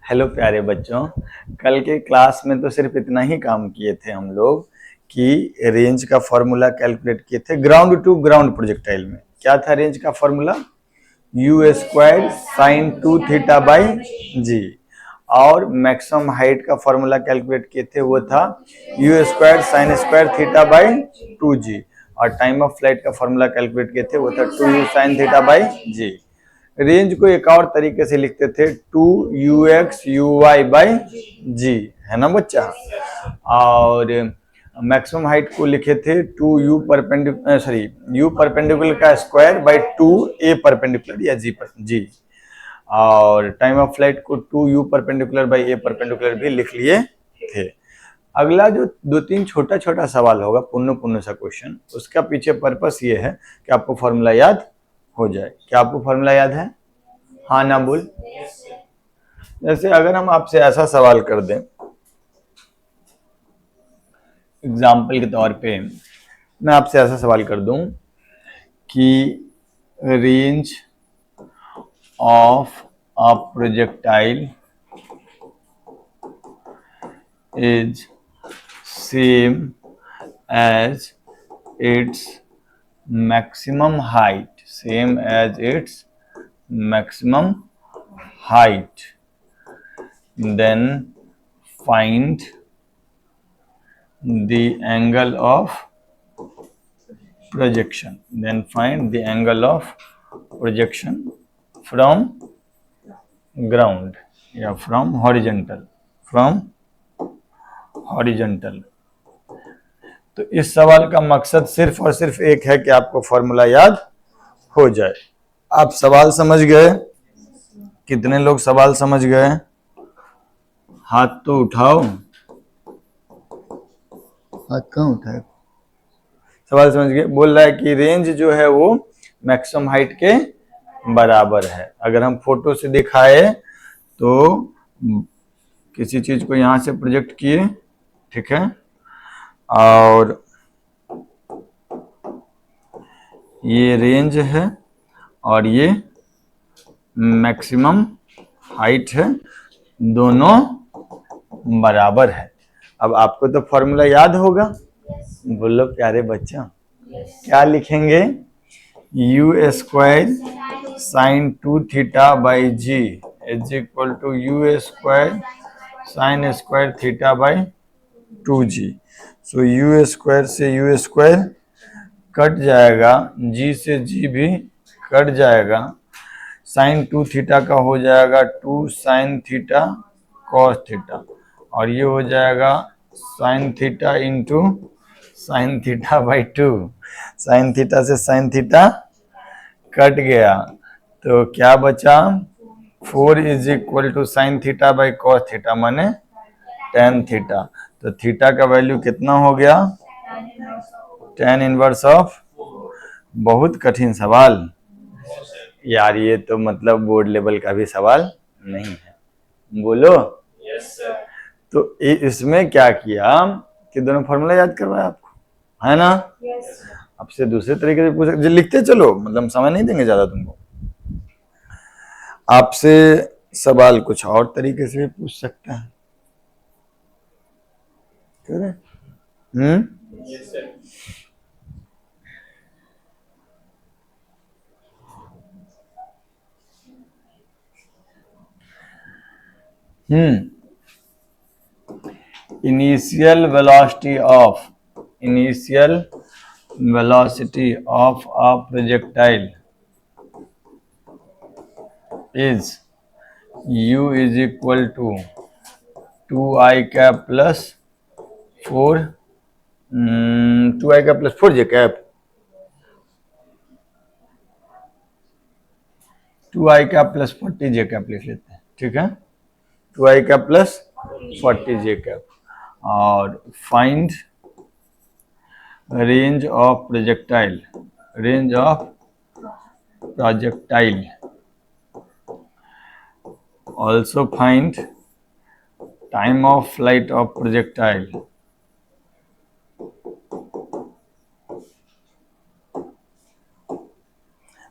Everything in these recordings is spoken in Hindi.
हेलो प्यारे बच्चों। कल के क्लास में तो सिर्फ इतना ही काम किए थे हम लोग कि रेंज का फॉर्मूला कैलकुलेट किए थे ग्राउंड टू ग्राउंड प्रोजेक्टाइल में। क्या था रेंज का formula? U square sine 2 theta by g. और मैक्सिमम हाइट का फॉर्मूला कैलकुलेट किए थे, वो था u square sine square theta by 2 g. और टाइम ऑफ फ्लाइट का फॉर्मूला कैलकुलेट किए थे, वो था 2u sine theta by g. Range को एक और तरीके से लिखते थे 2ux uy/g, है ना बच्चा। और मैक्सिमम हाइट को लिखे थे 2u परपेंडिकुलर u परपेंडिकुलर का स्क्वायर बाई 2a परपेंडिकुलर या जी। और टाइम ऑफ फ्लाइट को 2u perpendicular by a perpendicular भी लिख लिए थे। अगला जो दो तीन छोटा छोटा सवाल होगा, पुन्नो पुन्नो सा क्वेश्चन, उसका पीछे पर्पस ये है कि आपको फॉर्मूला याद हो जाए। क्या आपको फॉर्मूला याद है? हाँ ना बोल। जैसे अगर हम आपसे ऐसा सवाल कर दें, एग्जाम्पल के तौर पे मैं आपसे ऐसा सवाल कर दूं कि range of a projectile is same as its maximum height, same as its maximum height, then find the angle of projection, from ground या from horizontal। तो इस सवाल का मकसद सिर्फ और सिर्फ एक है कि आपको फॉर्मूला याद हो जाए। आप सवाल समझ गए? कितने लोग सवाल समझ गए? हाथ तो उठाओ। हाथ कहाँ उठाए? सवाल समझ गए? बोल रहा है कि रेंज जो है वो मैक्सिमम हाइट के बराबर है। अगर हम फोटो से दिखाए तो किसी चीज को यहां से प्रोजेक्ट किए, ठीक है, और ये रेंज है और ये मैक्सिमम हाइट है, दोनों बराबर है। अब आपको तो फॉर्मूला याद होगा। बोलो प्यारे बच्चा, क्या लिखेंगे? U square sine 2 theta by ji is equal to U square sine square theta by 2g। So U square से यू स्क्वायर कट जाएगा, जी से जी भी कट जाएगा, साइन 2 थीटा का हो जाएगा 2 साइन थीटा कॉस थीटा, और ये हो जाएगा sine theta into sine theta by 2। Sine theta से साइन थीटा कट गया तो क्या बचा? 4 is equal to sine theta by cos theta माने टेन थीटा। तो थीटा का वैल्यू कितना हो गया? Tan inverse of. बहुत कठिन सवाल यार, ये तो मतलब बोर्ड लेवल का भी सवाल नहीं है। बोलो। Yes sir. तो इसमें क्या किया कि दोनों फॉर्मूला याद करवाया आपको, है ना? यस। आपसे दूसरे तरीके से पूछ, लिखते चलो, मतलब समय नहीं देंगे ज्यादा तुमको। आपसे सवाल कुछ और तरीके से भी पूछ सकते हैं। Yes sir. initial velocity of a projectile is u is equal to 2i cap plus 4 2i cap plus 4j cap, 2i cap plus 40j cap लिख लेते हैं, ठीक है। 2i cap plus 40j cap। और find range of projectile, also find time of flight of projectile,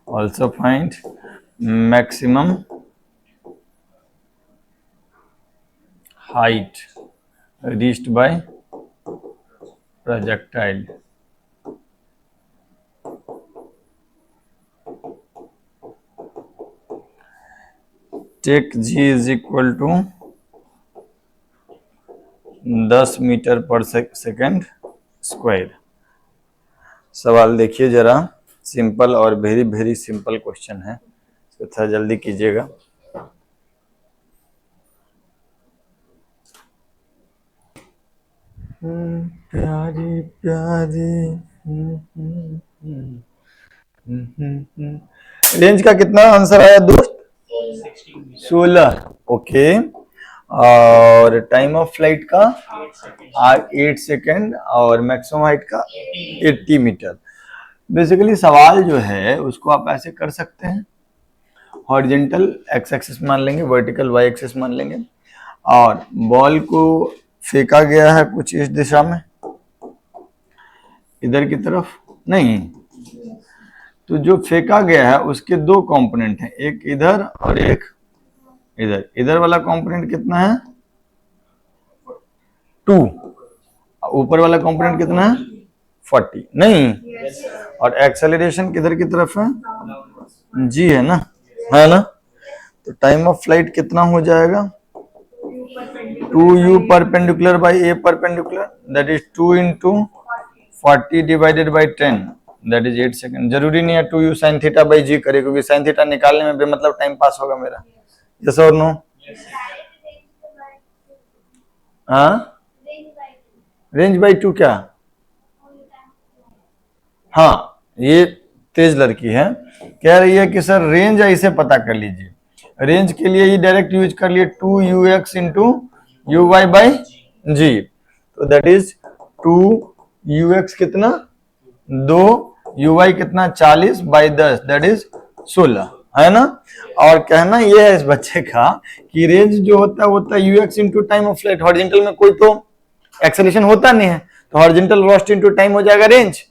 also find maximum height reached by projectile. Take g is equal to 10 metre पर सेकेंड स्क्वायर। सवाल देखिए जरा, सिंपल और वेरी वेरी सिंपल क्वेश्चन है, तो थोड़ा जल्दी कीजिएगा। प्यारी प्यारी रेंज का कितना आंसर आया दोस्त? 16। ओके। और टाइम ऑफ फ्लाइट का 8 सेकेंड और मैक्सिमम हाइट का 80 मीटर। बेसिकली सवाल जो है उसको आप ऐसे कर सकते हैं, हॉरिजॉन्टल एक्स एक्सिस मान लेंगे, वर्टिकल वाई एक्सिस मान लेंगे, और बॉल को फेंका गया है कुछ इस दिशा में, इधर की तरफ नहीं, तो जो फेंका गया है उसके दो कंपोनेंट हैं, एक इधर और एक इधर। इधर वाला कंपोनेंट कितना है? 2। ऊपर वाला कंपोनेंट कितना है? 40 नहीं। और एक्सेलरेशन किधर की तरफ है? जी है ना, है ना। तो टाइम ऑफ फ्लाइट कितना हो जाएगा? 2u perpendicular by a perpendicular, that is 2 into 40 divided by 10, that is 8 second. जरूरी नहीं है 2u sin theta by g करे, क्योंकि sin थीटा निकालने में बेमतलब टाइम पास होगा मेरा। यस और नो? हाँ, रेंज बाई 2 क्या? हाँ, ये तेज लड़की है, कह रही है कि सर रेंज ऐसे पता कर लीजिए। रेंज के लिए ही डायरेक्ट यूज कर लिए 2ux into u y by g, तो दैट इज 2ux कितना 2, uy कितना 40 बाई 10, दैट इज 16, है ना। और कहना यह है इस बच्चे का कि रेंज जो होता है ux into time of flight. Horizontal में कोई तो एक्सेलरेशन होता नहीं है, तो हॉरिजॉन्टल वेलोसिटी इंटू टाइम हो जाएगा रेंज।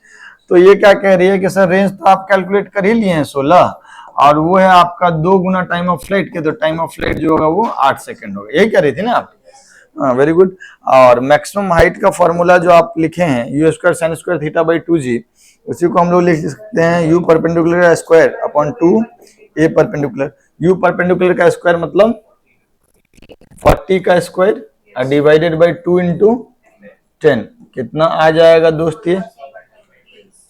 तो ये क्या कह रही है कि सर रेंज तो आप कैलकुलेट कर ही लिए हैं 16, और वो है आपका 2 गुना टाइम ऑफ फ्लाइट के, तो टाइम ऑफ फ्लाइट जो होगा वो 8 सेकंड होगा। यही कह रही थी ना आप? हाँ, वेरी गुड। और मैक्सिमम हाइट का फॉर्मूला जो आप लिखे हैं u square sine square theta by 2g, उसी को हम लोग लिख सकते हैं u perpendicular square upon 2 a perpendicular. u perpendicular का स्क्वायर मतलब 40 का स्क्वायर डिवाइडेड बाई 2 इंटू 10, कितना आ जाएगा दोस्त? ये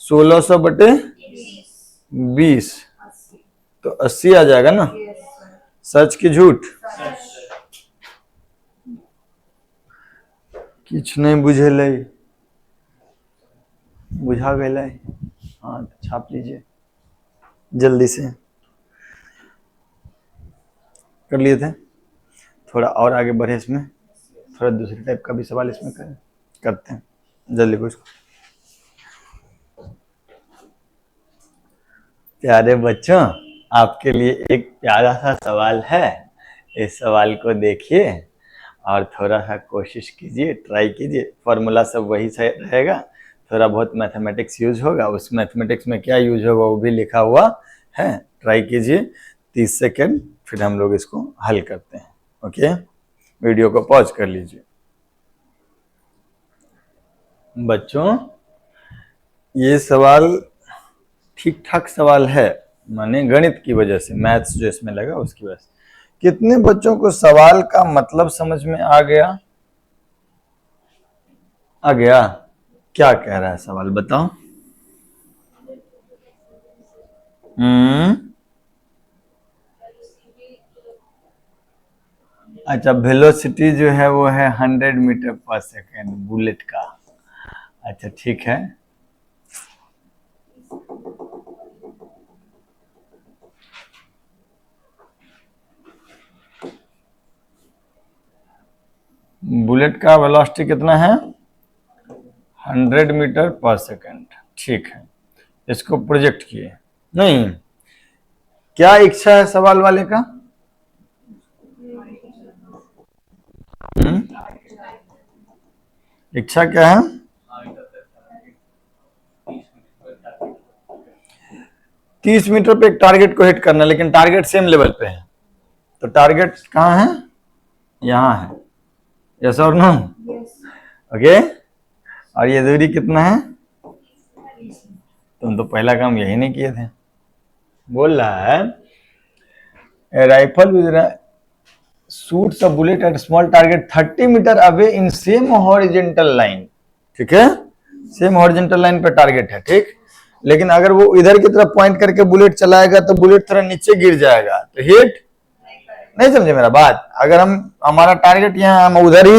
1600 बटे 20, तो 80 आ जाएगा ना। सच की झूठ? किछ नहीं बुझेले, बुझा गए। हाँ, तो छाप लीजिए जल्दी से। कर लिए थे, थोड़ा और आगे बढ़े इसमें, थोड़ा दूसरे टाइप का भी सवाल इसमें करते हैं, जल्दी कुछ। प्यारे बच्चों, आपके लिए एक प्यारा सा सवाल है, इस सवाल को देखिए और थोड़ा सा कोशिश कीजिए, ट्राई कीजिए। फॉर्मूला सब वही सही रहेगा, थोड़ा बहुत मैथमेटिक्स यूज होगा, उस मैथमेटिक्स में क्या यूज होगा वो भी लिखा हुआ है। ट्राई कीजिए, 30 सेकेंड, फिर हम लोग इसको हल करते हैं। ओके, वीडियो को पॉज कर लीजिए। बच्चों, ये सवाल ठीक ठाक सवाल है, माने गणित की वजह से, मैथ्स जो इसमें लगा उसकी वजह से। कितने बच्चों को सवाल का मतलब समझ में आ गया? आ गया? क्या कह रहा है सवाल बताओ। अच्छा, वेलोसिटी जो है वो है 100 मीटर पर सेकेंड बुलेट का। अच्छा ठीक है, बुलेट का वेलोसिटी कितना है? 100 मीटर पर सेकेंड। ठीक है, इसको प्रोजेक्ट किए। नहीं, क्या इच्छा है सवाल वाले का? इच्छा क्या है? 30 मीटर पे एक टारगेट को हिट करना, लेकिन टारगेट सेम लेवल पे है, तो टारगेट कहाँ है? यहाँ है। यस और नो? ओके, और ये दूरी कितना है? तुम तो पहला काम यही नहीं किए थे। बोल रहा है rifle with shoots a bullet at small target 30 metre away in same horizontal line. ठीक है, सेम हॉरिजेंटल लाइन पे टारगेट है, ठीक। लेकिन अगर वो इधर की तरफ पॉइंट करके बुलेट चलाएगा तो बुलेट थोड़ा नीचे गिर जाएगा, तो हिट नहीं। समझे मेरा बात? अगर हम हमारा टारगेट यहाँ, हम उधर ही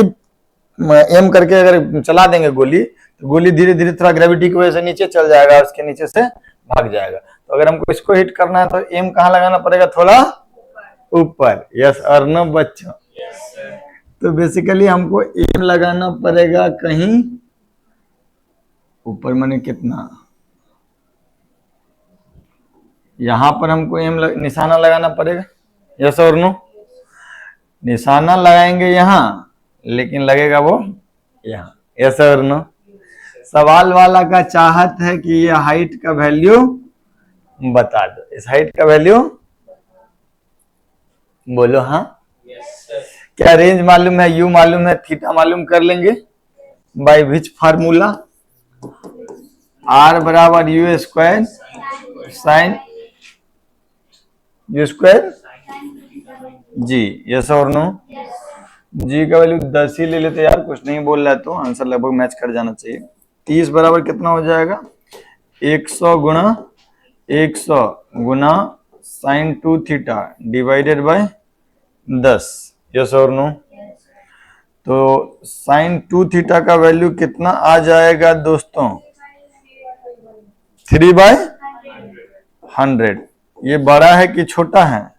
एम करके अगर चला देंगे गोली, तो गोली धीरे धीरे थोड़ा ग्रेविटी की वजह से नीचे चल जाएगा, उसके नीचे से भाग जाएगा। तो अगर हमको इसको हिट करना है तो एम कहाँ लगाना पड़ेगा? थोड़ा ऊपर। यस और नो बच्चों? तो बेसिकली हमको एम लगाना पड़ेगा कहीं ऊपर। माने कितना? यहां पर हमको निशाना लगाना पड़ेगा। यस और नो? निशाना लगाएंगे यहां, लेकिन लगेगा वो यहां। यस और नो? सवाल वाला का चाहत है कि ये हाइट का वैल्यू बता दो। इस हाइट का वैल्यू बोलो। हाँ, क्या रेंज मालूम है, यू मालूम है, थीटा मालूम कर लेंगे बाय विच फार्मूला? आर बराबर U square sine U square G. Yes और नो? जी का वैल्यू 10 ही ले लेते यार, कुछ नहीं बोल रहा है तो आंसर लगभग मैच कर जाना चाहिए। 30 बराबर कितना हो जाएगा? 100 गुणा 100 गुणा sine 2 theta divided by 10। Yes और नो? तो साइन 2 थीटा का वैल्यू कितना आ जाएगा दोस्तों? 3/100। ये बड़ा है कि छोटा है?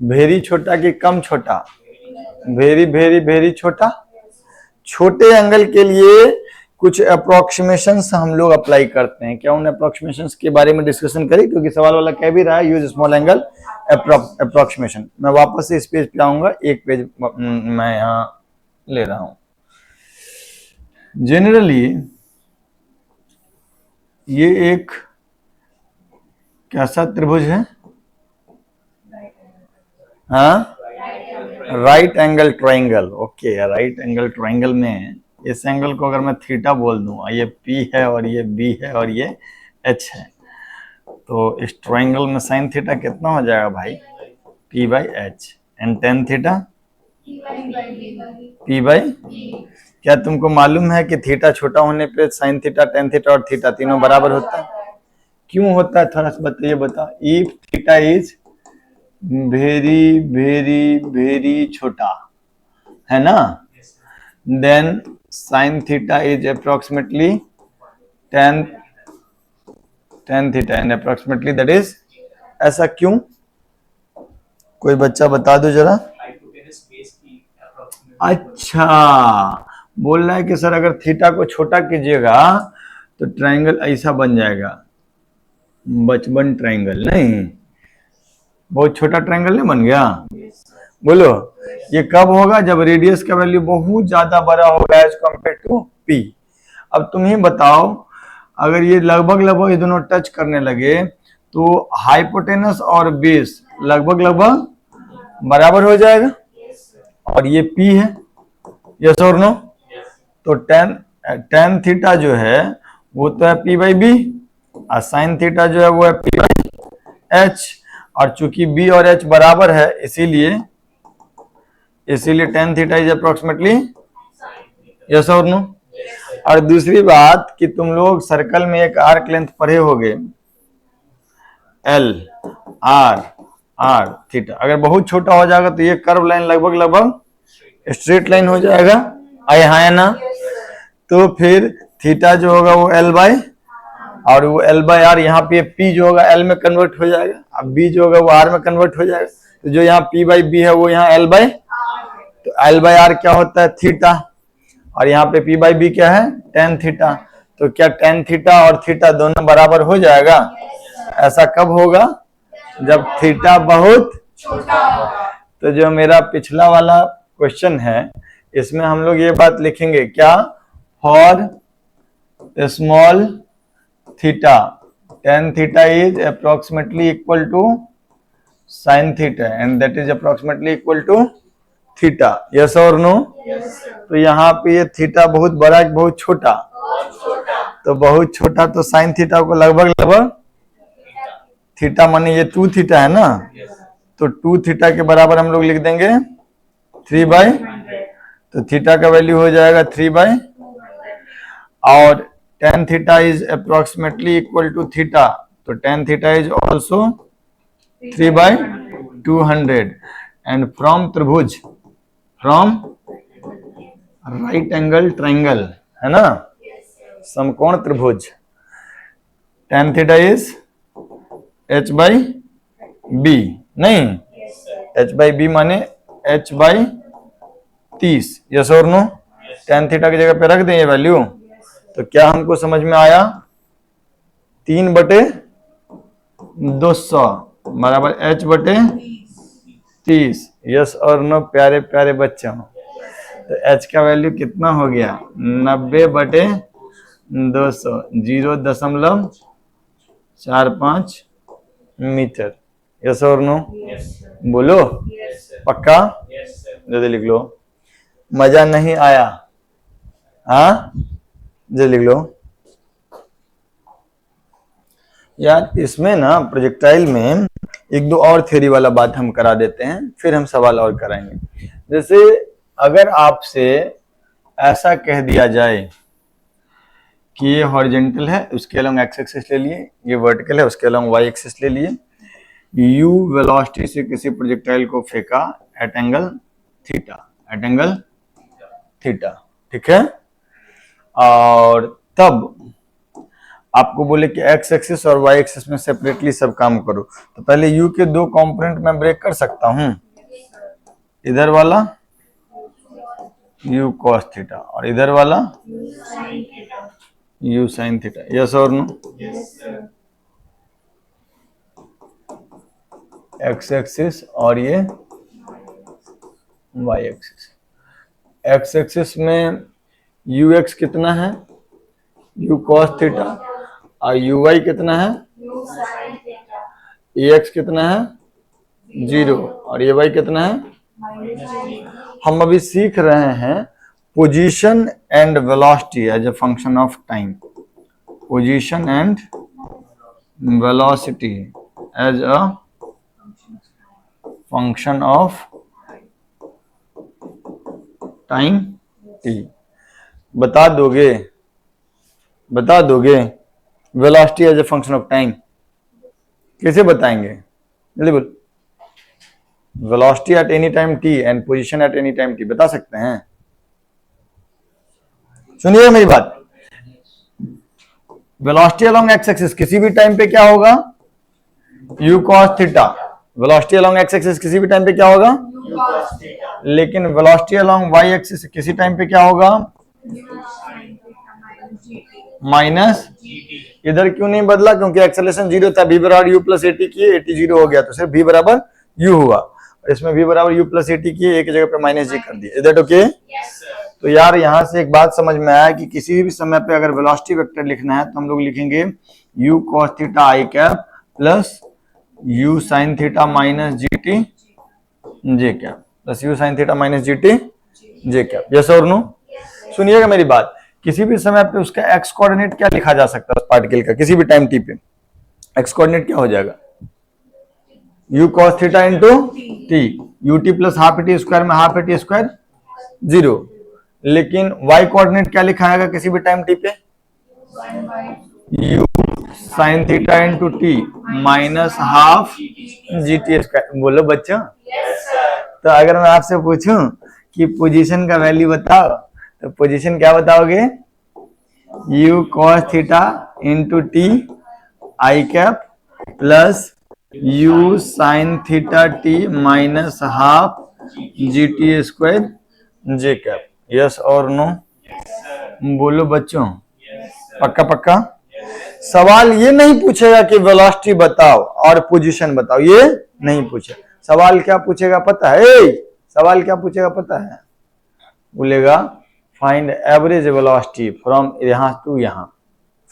वेरी छोटा कि कम छोटा? वेरी वेरी वेरी छोटा। छोटे एंगल के लिए कुछ अप्रोक्सीमेशंस हम लोग अप्लाई करते हैं। क्या उन अप्रोक्सीमेशंस के बारे में डिस्कशन करें? क्योंकि सवाल वाला कह भी रहा है यूज स्मॉल एंगल अप्रोक्सीमेशन। मैं वापस से इस पेज पे आऊंगा, एक पेज मैं यहाँ ले रहा हूं। जनरली ये एक कैसा त्रिभुज है? हाँ, right angle triangle. Okay, right angle triangle में इस एंगल को अगर मैं थीटा बोल दूं, ये P है और ये B है और ये H है, तो इस ट्राइंगल में साइन थीटा कितना हो जाएगा भाई? P/H। And tan theta P/, क्या तुमको मालूम है कि थीटा छोटा होने पे साइन थीटा, टेन थीटा और थीटा तीनों बराबर होता है? क्यों होता है थोड़ा सा बताइए। बता। If theta is very very very छोटा है ना, then sine theta is approximately tan theta and approximately that is. ऐसा क्यों? कोई बच्चा बता दो जरा। अच्छा, बोल रहा है कि सर अगर थीटा को छोटा कीजिएगा तो ट्रायंगल ऐसा बन जाएगा, बचपन ट्रायंगल। नहीं, बहुत छोटा ट्रायंगल नहीं बन गया। बोलो, ये कब होगा? जब रेडियस का वैल्यू बहुत ज्यादा बड़ा होगा एज कम्पेयर टू P। अब तुम ही बताओ, अगर ये लगभग लगभग ये दोनों टच करने लगे तो हाइपोटेनस और बेस लगभग बराबर हो जाएगा, और ये P है। यस और नो? तो टेन थीटा जो है वो तो है P/B, और साइन थीटा जो है वो है P/H। और चूंकि B और H बराबर है, इसीलिए ten theta is approximately. Yes और नो? और दूसरी बात कि तुम लोग सर्कल में एक आर्क लेंथ पढ़े होगे, L R थीटा। अगर बहुत छोटा हो जाएगा तो ये कर्व लाइन लगभग स्ट्रेट लाइन हो जाएगा। आए हाँ ना? तो फिर थीटा जो होगा वो L/, और वो L/R, यहाँ पे P जो होगा L में कन्वर्ट हो जाएगा, अब B जो होगा वो R में कन्वर्ट हो जाएगा। तो जो यहाँ P/B है वो यहाँ L/, तो L/R क्या होता है? थीटा। और यहाँ पे P/B क्या है? Ten theta. तो क्या टेन थीटा और थीटा दोनों बराबर हो जाएगा? ऐसा कब होगा? जब थीटा बहुत छोटा होगा। तो जो मेरा पिछला वाला क्वेश्चन है, इसमें हम लोग ये बात लिखेंगे क्या? For small theta tan theta is approximately equal to sine theta and that is approximately equal to theta, yes और नो? तो यहाँ पे ये थीटा बहुत बड़ा है बहुत छोटा? तो बहुत छोटा, तो साइन थीटा को लगभग लगभग थीटा माने ये 2 थीटा है ना, तो 2 थीटा के बराबर हम लोग लिख देंगे 3/, तो थीटा का वैल्यू हो जाएगा 3/, और tan theta is approximately equal to theta, तो tan theta is also 3/200, and from त्रिभुज, फ्रॉम राइट एंगल ट्रायंगल, है ना, समकोण त्रिभुज, tan थीटा इज h/b, नहीं h/b माने h/30, यस और नो? tan थीटा की जगह पे रख दें ये वैल्यू, तो क्या हमको समझ में आया? 3/200 बराबर h/30, यस और नो प्यारे प्यारे बच्चों? तो h का वैल्यू कितना हो गया? 90/200, 0.45 मीटर, यस और नो? बोलो पक्का? जल्दी लिख लो। मजा नहीं आया? हाँ, जल्दी लिख लो यार। इसमें ना प्रोजेक्टाइल में एक दो और थ्योरी वाला बात हम करा देते हैं, फिर हम सवाल और कराएंगे। जैसे अगर आपसे ऐसा कह दिया जाए कि ये हॉरिजॉन्टल है, उसके अलोंग एक्स एक्सिस ले लिए, ये वर्टिकल है, उसके अलोंग वाई एक्सिस ले लिए, यू वेलोसिटी से किसी प्रोजेक्टाइल को फेंका at angle theta, at angle theta, ठीक है, और तब आपको बोले कि एक्स एक्सिस और वाई एक्सिस में सेपरेटली सब काम करो, तो पहले यू के 2 कंपोनेंट में ब्रेक कर सकता हूं, इधर वाला यू कॉस थीटा और इधर वाला यू साइन थीटा, यस और नो? एक्स एक्सिस और ये वाई एक्सिस। एक्स एक्सिस में यू एक्स कितना है? यू कॉस थीटा, और यू वाई कितना है? ए एक्स कितना है? 0, और ये वाई कितना है? हम अभी सीख रहे हैं position and velocity as a function of time, position and velocity as a function of time t। बता दोगे velocity as a function of time? कैसे बताएंगे? जल्दी बोल। Velocity at any time t and position at any time t बता सकते हैं? सुनिए मेरी बात, वेलोसिटी अलोंग एक्स एक्सिस किसी भी टाइम पे क्या होगा? u cos theta. Velocity along x axis किसी भी टाइम पे क्या होगा? लेकिन वेलोसिटी अलोंग वाई एक्सिस किसी टाइम पे क्या होगा? माइनस। इधर क्यों नहीं बदला? क्योंकि एक्सेलरेशन 0 था, v बराबर u प्लस at किए, at 0 हो गया, तो सिर्फ v बराबर u हुआ, और इसमें v बराबर u प्लस at किए, एक जगह पे माइनस g कर दिए। Is that okay? तो यार यहां से एक बात समझ में आया कि किसी भी समय पे अगर वेलोसिटी वेक्टर लिखना है तो हम लोग लिखेंगे u cos theta i cap plus u sin theta minus gt j cap, plus u sin theta minus gt j cap, yes और नो? सुनिएगा मेरी बात, किसी भी समय पे उसका एक्स कोऑर्डिनेट क्या लिखा जा सकता है उस पार्टिकल का? किसी भी टाइम t पे एक्स कोऑर्डिनेट क्या हो जाएगा? u cos theta into t, ut plus half T square में हाफ टी स्क्वायर 0। लेकिन y कोऑर्डिनेट क्या लिखा जाएगा किसी भी टाइम t पे? u sin theta into t minus half G T square. बोलो बच्चों। तो अगर मैं आपसे पूछूं कि पोजीशन का वैल्यू बताओ, तो पोजीशन क्या बताओगे? u cos theta into T I cap plus u sin theta T minus half G T square J cap, yes और नो? बोलो बच्चों। पक्का पक्का? सवाल ये नहीं पूछेगा कि वेलोसिटी बताओ और पोजीशन बताओ, ये नहीं पूछे। सवाल क्या पूछेगा पता है? सवाल क्या पूछेगा पता है? बोलेगा फाइंड एवरेज वेलोसिटी फ्रॉम यहां टू यहां,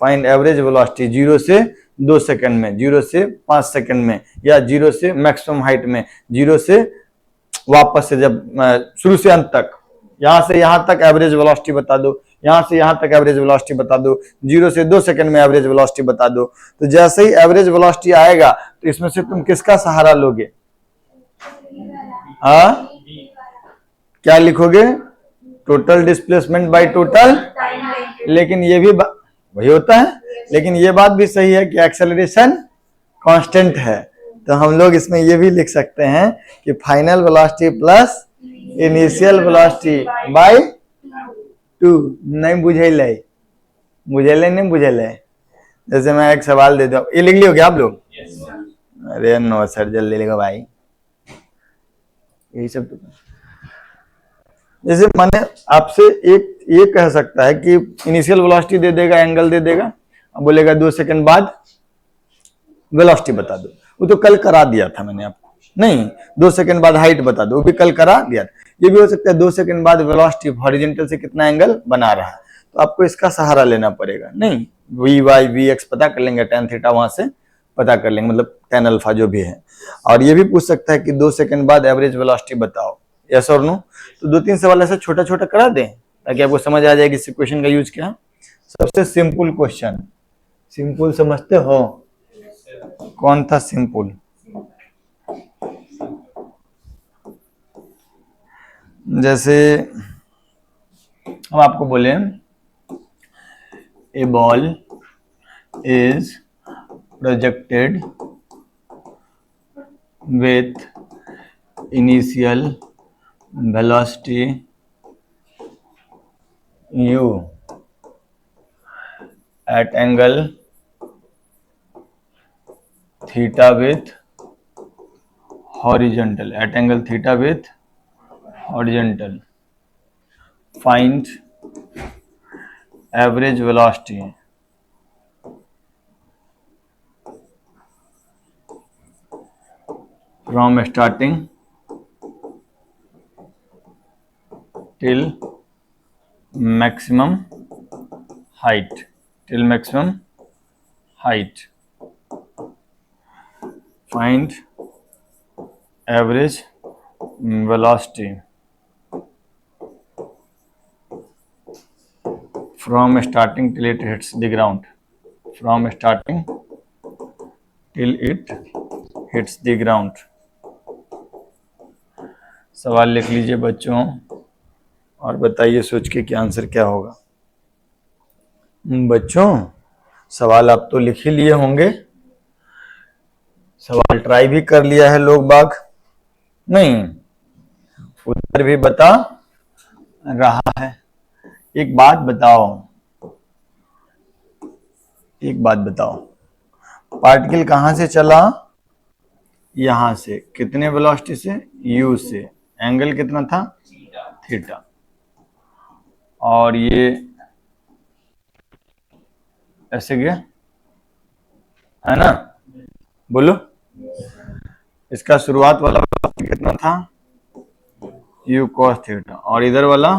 फाइंड एवरेज वेलोसिटी 0 से 2 सेकंड में, 0 से 5 सेकंड में, या 0 से मैक्सिमम हाइट में, 0 से वापस से जब शुरू से अंत तक, यहां से यहां तक एवरेज वेलोसिटी बता दो, यहां से यहां तक एवरेज वेलोसिटी बता दो, 0 से 2 सेकंड में एवरेज वेलोसिटी बता दो। तो जैसे ही एवरेज वेलोसिटी आएगा तो इसमें से तुम किसका सहारा लोगे? क्या लिखोगे? Total displacement by total. लेकिन ये भी वही होता है, लेकिन ये बात भी सही है कि एक्सेलरेशन कांस्टेंट है। तो हम लोग इसमें ये भी लिख सकते हैं कि final velocity plus initial velocity bye 2। नहीं बुझेले, नहीं बुझेले। जैसे मैं एक सवाल दे दूं, ये लिख लियो क्या आप लोग? अरे नो सर, जल्दी लिखो भाई। यही सब तो, जैसे मैंने आपसे एक ये कह सकता है कि इनिशियल वेलोसिटी दे देगा, एंगल दे देगा, अब बोलेगा 2 सेकंड बाद वेलोसिटी बता दो। वो तो कल करा दिया था मैंने आपको। नहीं, 2 सेकंड बाद हाइट बता दो, वो भी कल करा दिया। ये भी हो सकता है 2 सेकंड बाद वेलोसिटी हॉरिजॉन्टल से कितना एंगल बना रहा है, तो आपको इसका सहारा लेना पड़ेगा। नहीं, वी वाई वी एक्स पता कर लेंगे, tan थीटा वहां से पता कर लेंगे, मतलब tan अल्फा जो भी है। और ये भी पूछ सकता है कि 2 सेकंड बाद एवरेज वेलोसिटी बताओ, यस और नो। तो 2-3 सवाल ऐसे छोटा छोटा करा दें ताकि आपको समझ आ जाए कि इस क्वेश्चन का यूज क्या है। सबसे सिंपल क्वेश्चन, सिंपल समझते हो? कौन था सिंपल? जैसे हम आपको बोले a ball is projected with initial velocity u at angle theta with horizontal, at angle theta with horizontal. Find average velocity from starting till maximum height, till maximum height. Find average velocity from starting till it hits the ground, from starting till it hits the ground. सवाल लिख लीजिए बच्चों और बताइए सोच के कि आंसर क्या होगा। बच्चों सवाल आप तो लिख ही लिए होंगे, सवाल ट्राई भी कर लिया है लोग बाग, नहीं उत्तर भी बता रहा है। एक बात बताओ, एक बात बताओ, पार्टिकल कहां से चला? यहां से। कितने वेलोसिटी से? u से। एंगल कितना था? थीटा। और ये ऐसे गया है ना, बोलो। इसका शुरुआत वाला कितना था? u cos theta. और इधर वाला?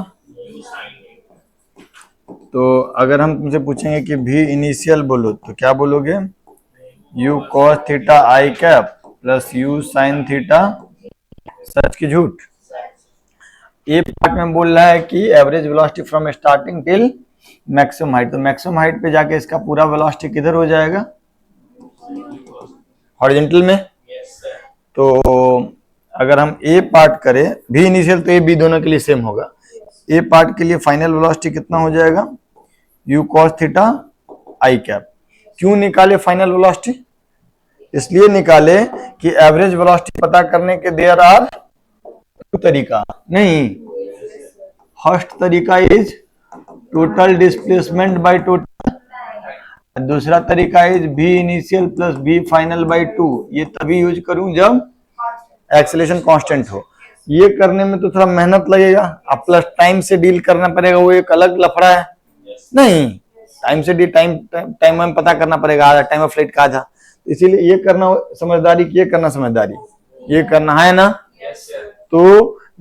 तो अगर हम तुमसे पूछेंगे कि v इनिशियल बोलो तो क्या बोलोगे? u cos theta i cap plus u sin theta. सच की झूठ? ये पार्ट में बोल रहा है कि average velocity from starting till maximum height. तो मैक्सिमम हाइट पे जाके इसका पूरा वेलोसिटी किधर हो जाएगा? हॉरिजॉन्टल में। तो अगर हम ए पार्ट करें, भी इनिशियल तो ए बी दोनों के लिए सेम होगा। ए पार्ट के लिए फाइनल वेलोसिटी कितना हो जाएगा? u cos theta i cap. क्यों निकाले फाइनल वेलोसिटी? इसलिए निकाले कि एवरेज वेलोसिटी पता करने के देयर आर तरीका। नहीं, फर्स्ट तरीका is total displacement by total, दूसरा तरीका is B initial plus B final by 2। ये तभी यूज करूं जब एक्सेलरेशन कांस्टेंट हो। ये करने में तो थोड़ा मेहनत लगेगा, अब प्लस टाइम से डील करना पड़ेगा, वो एक अलग लफड़ा है। नहीं, टाइम से डील, टाइम में पता करना पड़ेगा, टाइम ऑफ फ्लाइट कहा था, इसीलिए ये करना समझदारी, ये करना समझदारी, ये करना है ना। तो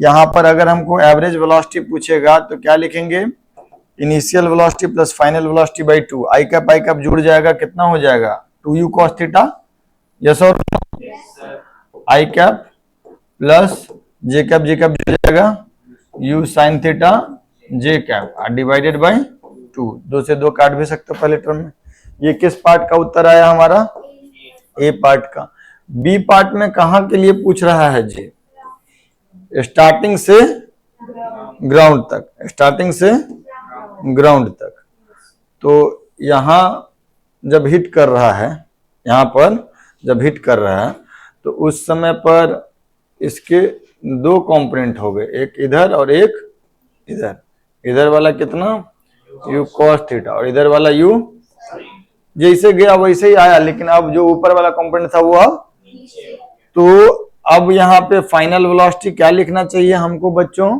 यहां पर अगर हमको एवरेज वेलोसिटी पूछेगा तो क्या लिखेंगे? Initial velocity plus final velocity bye 2। आई कैप जुड़ जाएगा, कितना हो जाएगा? 2u cos theta. यस और आई कैप प्लस जे कैप जुड़ जाएगा, you sine theta J cap divided by 2, 2 से 2 काट भी सकते हो पहले टर्म में। ये किस पार्ट का उत्तर आया हमारा? ए पार्ट का। बी पार्ट में कहां के लिए पूछ रहा है जी? स्टार्टिंग से ग्राउंड तक, स्टार्टिंग से ग्राउंड तक। तो यहां जब हिट कर रहा है, यहां पर जब हिट कर रहा है तो उस समय पर इसके दो कंपोनेंट हो गए, एक इधर और एक इधर। इधर वाला कितना? यू कॉस थीटा, और इधर वाला यू जैसे गया वैसे ही आया, लेकिन अब जो ऊपर वाला कंपोनेंट था वो अब, तो अब यहाँ पे फाइनल वेलोसिटी क्या लिखना चाहिए हमको बच्चों?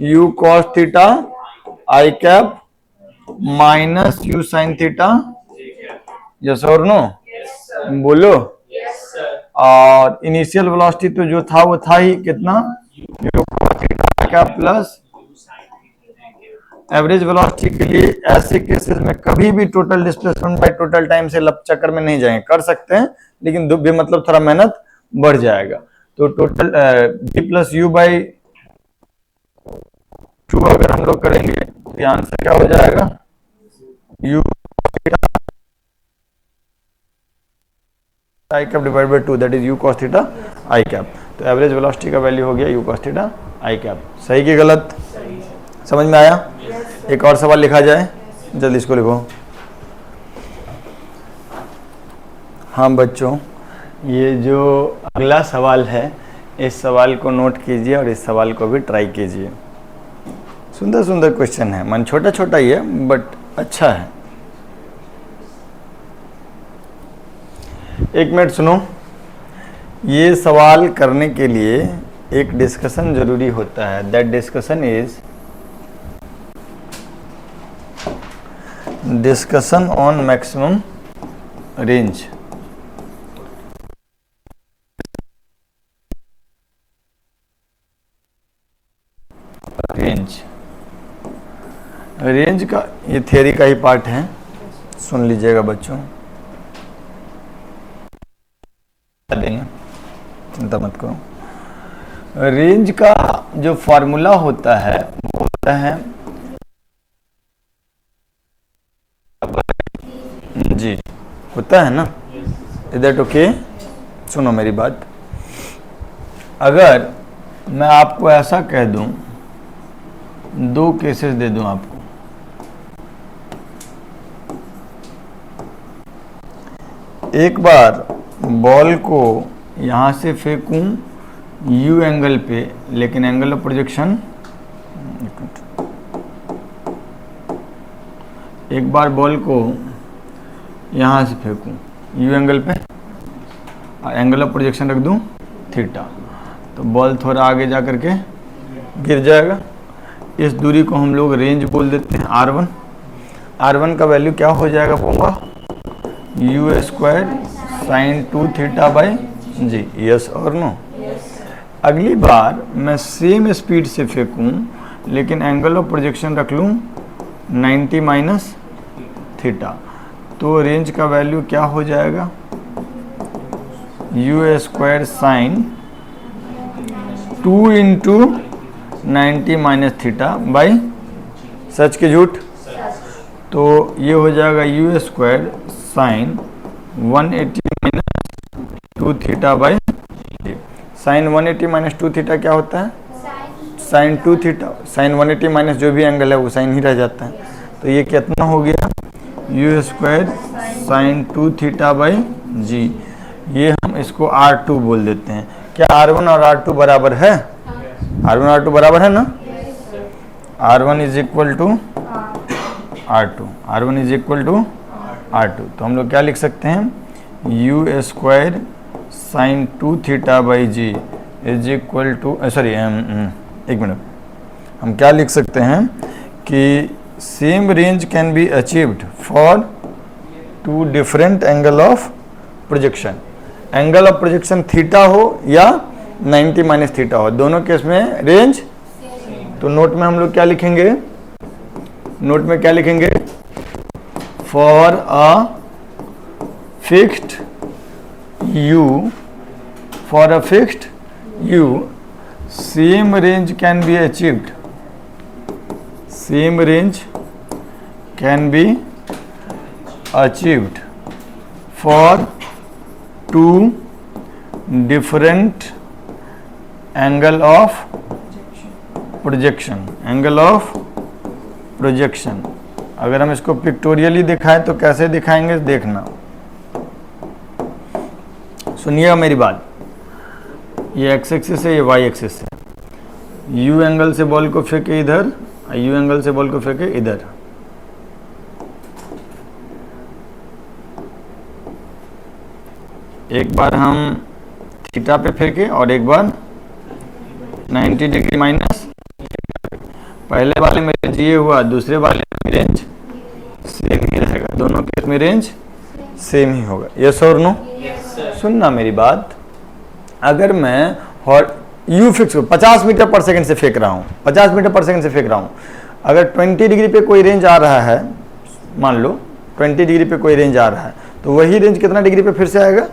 You cos theta i cap minus you sine theta. Yes और नो? बोलो। और इनिशियल वेलोसिटी तो जो था वो था ही कितना? You cos theta cap plus average velocity के लिए ऐसे केसेस में कभी भी total displacement by total time से लब चक्कर में नहीं जाएंगे, कर सकते हैं लेकिन मतलब थोड़ा मेहनत बढ़ जाएगा। तो total b plus you by 2 अगर हम लोग करेंगे तो आंसर क्या हो जाएगा? You I cap divide by 2, that is you cos theta i cap. तो एवरेज वेलोसिटी का वैल्यू हो गया you cos theta i cap. सही कि गलत? समझ में आया? एक और सवाल लिखा जाए, जल्दी इसको लिखो। हाँ बच्चों, ये जो अगला सवाल है इस सवाल को नोट कीजिए और इस सवाल को भी ट्राई कीजिए। सुंदर सुंदर क्वेश्चन है, मन छोटा छोटा ही है बट अच्छा है। एक मिनट सुनो, ये सवाल करने के लिए एक डिस्कशन जरूरी होता है। That discussion is discussion on maximum range. Range का ये थियरी का ही पार्ट है, सुन लीजिएगा बच्चों। देंगे, चिंता मत करो। रेंज का जो फॉर्मूला होता है वो होता है जी, होता है ना? Is that okay? सुनो मेरी बात, अगर मैं आपको ऐसा कह दूं, दो केसेस दे दूं आपको, एक बार बॉल को यहां से फेंकूं यू एंगल पे, लेकिन एंगल ऑफ प्रोजेक्शन, एक बार बॉल को यहां से फेंकूं यू एंगल पे, एंगल ऑफ प्रोजेक्शन रख दूं थीटा, तो बॉल थोड़ा आगे जा करके गिर जाएगा। इस दूरी को हम लोग रेंज बोल देते हैं R1। R1 का वैल्यू क्या हो जाएगा पोंगा? U square sine 2 theta by g. Yes और नो? अगली बार मैं सेम स्पीड से फेंकूं लेकिन एंगल ऑफ प्रोजेक्शन रख लूं 90 माइनस थीटा, तो रेंज का वैल्यू क्या हो जाएगा? U square sine 2 into 90 minus theta by, सच के झूठ? तो ये हो जाएगा u square sine 180 minus 2 theta by. Sine 180 minus 2 theta क्या होता है? Sign 2 theta. साइन 180 माइनस जो भी एंगल है वो साइन ही रह जाता है। तो ये कितना हो गया? U square sine 2 theta by g. ये हम इसको R2 बोल देते हैं। क्या R1 और R2 बराबर है? R1 और R2 बराबर है ना? R1 is equal to R2, R1 is equal to R2। तो हम लोग क्या लिख सकते हैं? U square sine 2 theta by ji is equal to, sorry एक मिनट, हम क्या लिख सकते हैं कि same range can be achieved for two different angle of projection. Angle of projection theta हो या 90 माइनस थीटा हो, दोनों केस में रेंज। तो नोट में हम लोग क्या लिखेंगे? नोट में क्या लिखेंगे? For a fixed u, for a fixed u same range can be achieved, same range can be achieved for two different angle of projection, angle of projection। अगर हम इसको पिक्टोरियली दिखाएं तो कैसे दिखाएंगे देखना, सुनिएगा मेरी बात। ये एक्स एक्सिस है, ये वाई एक्सिस है। यू एंगल से बॉल को फेंके इधर, यू एंगल से बॉल को फेंके इधर। एक बार हम थीटा पे फेंके और एक बार 90 डिग्री माइनस। पहले वाले में रेंज ये हुआ, दूसरे वाले में रेंज सेम ही रहेगा, दोनों केस में रेंज सेम ही होगा। यस और नो? सुनना मेरी बात, अगर मैं यू फिक्स 50 मीटर पर सेकंड से फेंक रहा हूँ, 50 मीटर पर सेकंड से फेंक रहा हूँ, अगर 20 डिग्री पे कोई रेंज आ रहा है, मान लो 20 डिग्री पे कोई रेंज आ रहा है, तो वही रेंज कितना डिग्री पे फिर से आएगा?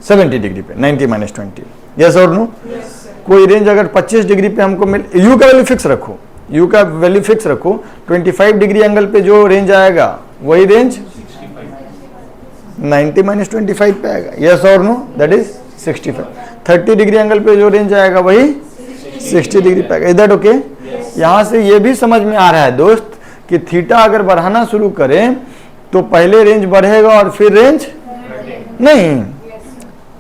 70 डिग्री पे, 90 माइनस 20। यस और नो? कोई रेंज अगर 25 डिग्री पे हमको मिल, यू का वैल्यू फिक्स रखो, यू का वैल्यू फिक्स रखो, 25 डिग्री एंगल पे जो रेंज आएगा वही रेंज 90 माइनस 25 पे आएगा। यस और no? That is 65। 30 degree angle पे जो रेंज आएगा वही 60 डिग्री पे आएगा। Is that okay? यहाँ से ये भी समझ में आ रहा है दोस्त कि थीटा अगर बढ़ाना शुरू करें तो पहले रेंज बढ़ेगा और फिर रेंज नहीं,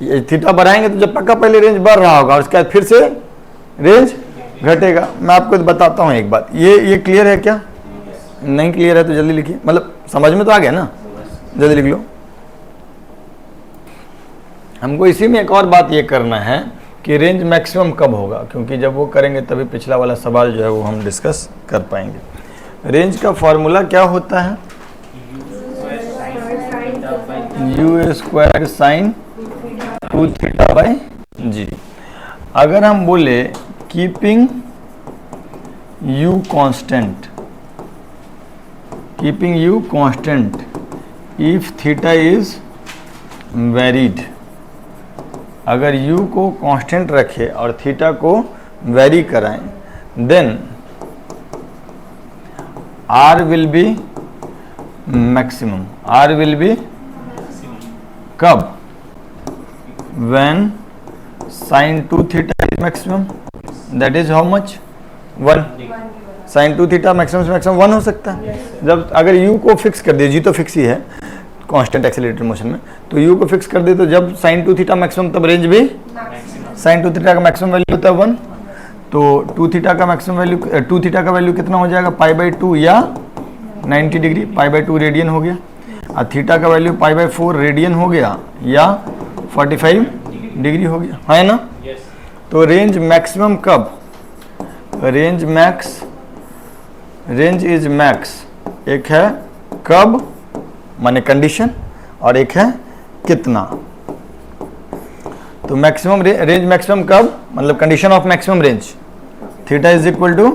ये थीटा बढ़ाएंगे तो जब पक्का पहले रेंज बढ़ रहा होगा और उसके बाद फिर से रेंज घटेगा। मैं आपको बताता हूँ एक बात, ये क्लियर है क्या? नहीं क्लियर है तो जल्दी लिखिए, मतलब समझ में तो आ गया ना, जल्दी लिख लो। हमको इसी में एक और बात ये करना है कि रेंज मैक्सिमम कब होगा, क्योंकि जब वो करेंगे तभी पिछला वाला सवाल जो है वो हम डिस्कस कर पाएंगे। रेंज का फॉर्मूला क्या होता है? U square sine 2 theta by g. अगर हम बोले keeping u constant, keeping u constant if theta is varied, अगर u को कांस्टेंट रखे और थीटा को वेरी कराएं, then r will be maximum. r will be कब? when sin 2 theta is maximum, that is how much? 1। sin 2 theta maximum से मैक्सिमम 1 हो सकता है। जब अगर u को फिक्स कर दिए, g तो फिक्स ही है कांस्टेंट एक्सेलरेटेड मोशन में, तो u को फिक्स कर दे तो जब sin 2 थीटा मैक्सिमम तब रेंज भी sin 2 थीटा का मैक्सिमम वैल्यू होता है 1। तो 2 थीटा का मैक्सिमम वैल्यू, 2 थीटा का वैल्यू कितना हो जाएगा? π/2 या 90 डिग्री, π/2 रेडियन हो गया, और थीटा का वैल्यू π/4 रेडियन हो गया या 45 डिग्री हो गया, है ना? तो रेंज मैक्सिमम कब? Range max, range is max, एक है कब माने कंडीशन और एक है कितना। तो मैक्सिमम रेंज मैक्सिमम कब, मतलब condition of maximum range, theta is equal to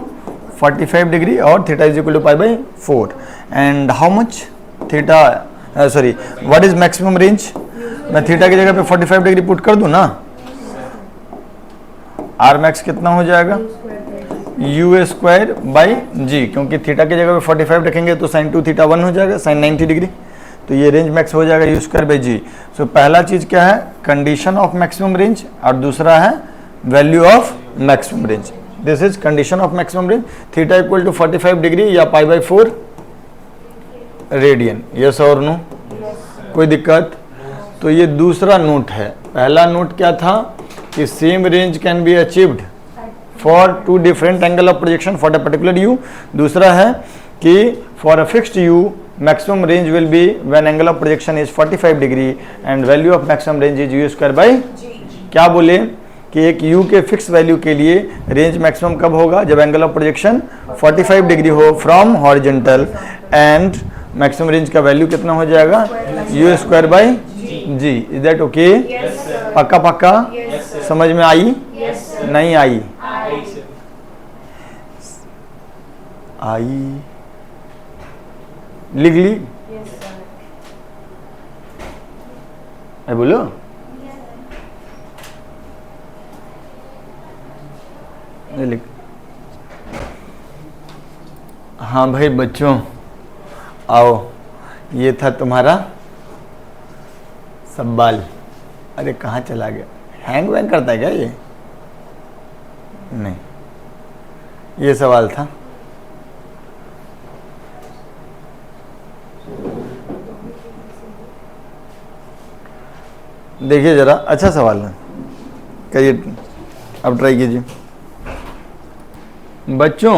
45 degree और theta is equal to π/4 and how much theta, sorry what is maximum range. मैं थीटा की जगह पे 45 डिग्री पुट कर दूं ना, आर मैक्स कितना हो जाएगा? यू स्क्वायर बाई जी, क्योंकि थीटा की जगह पे 45 रखेंगे तो sin 2 थीटा 1 हो जाएगा, sin 90 डिग्री, तो ये रेंज मैक्स हो जाएगा यू स्क्वायर बाई जी। सो पहला चीज क्या है? कंडीशन ऑफ मैक्सिमम रेंज, और दूसरा है value of maximum range. This is condition of maximum range, theta equal to 45 degree या π/4 रेडियन। यस और नो? कोई दिक्कत? तो ये दूसरा नोट है। पहला नोट क्या था कि same range can be achieved for 2 different angle of projection for a particular you. दूसरा है कि for a fixed you maximum range will be when angle of projection is 45 degree and value of maximum range is u square by g। क्या बोले कि एक u के फिक्स वैल्यू के लिए रेंज मैक्सिमम कब होगा? जब एंगल ऑफ प्रोजेक्शन 45 डिग्री हो from horizontal, and maximum range का वैल्यू कितना हो जाएगा? u square by ji. Is that okay? पक्का पक्का? समझ में आई? नहीं आई? आई लिख ली? बोलो ये लिख। हाँ भाई बच्चों आओ, ये था तुम्हारा सवाल। अरे कहाँ चला गया, हैंग वैंग करता है क्या ये? नहीं, ये सवाल था। देखिए जरा, अच्छा सवाल है, करिए, अब ट्राई कीजिए बच्चों।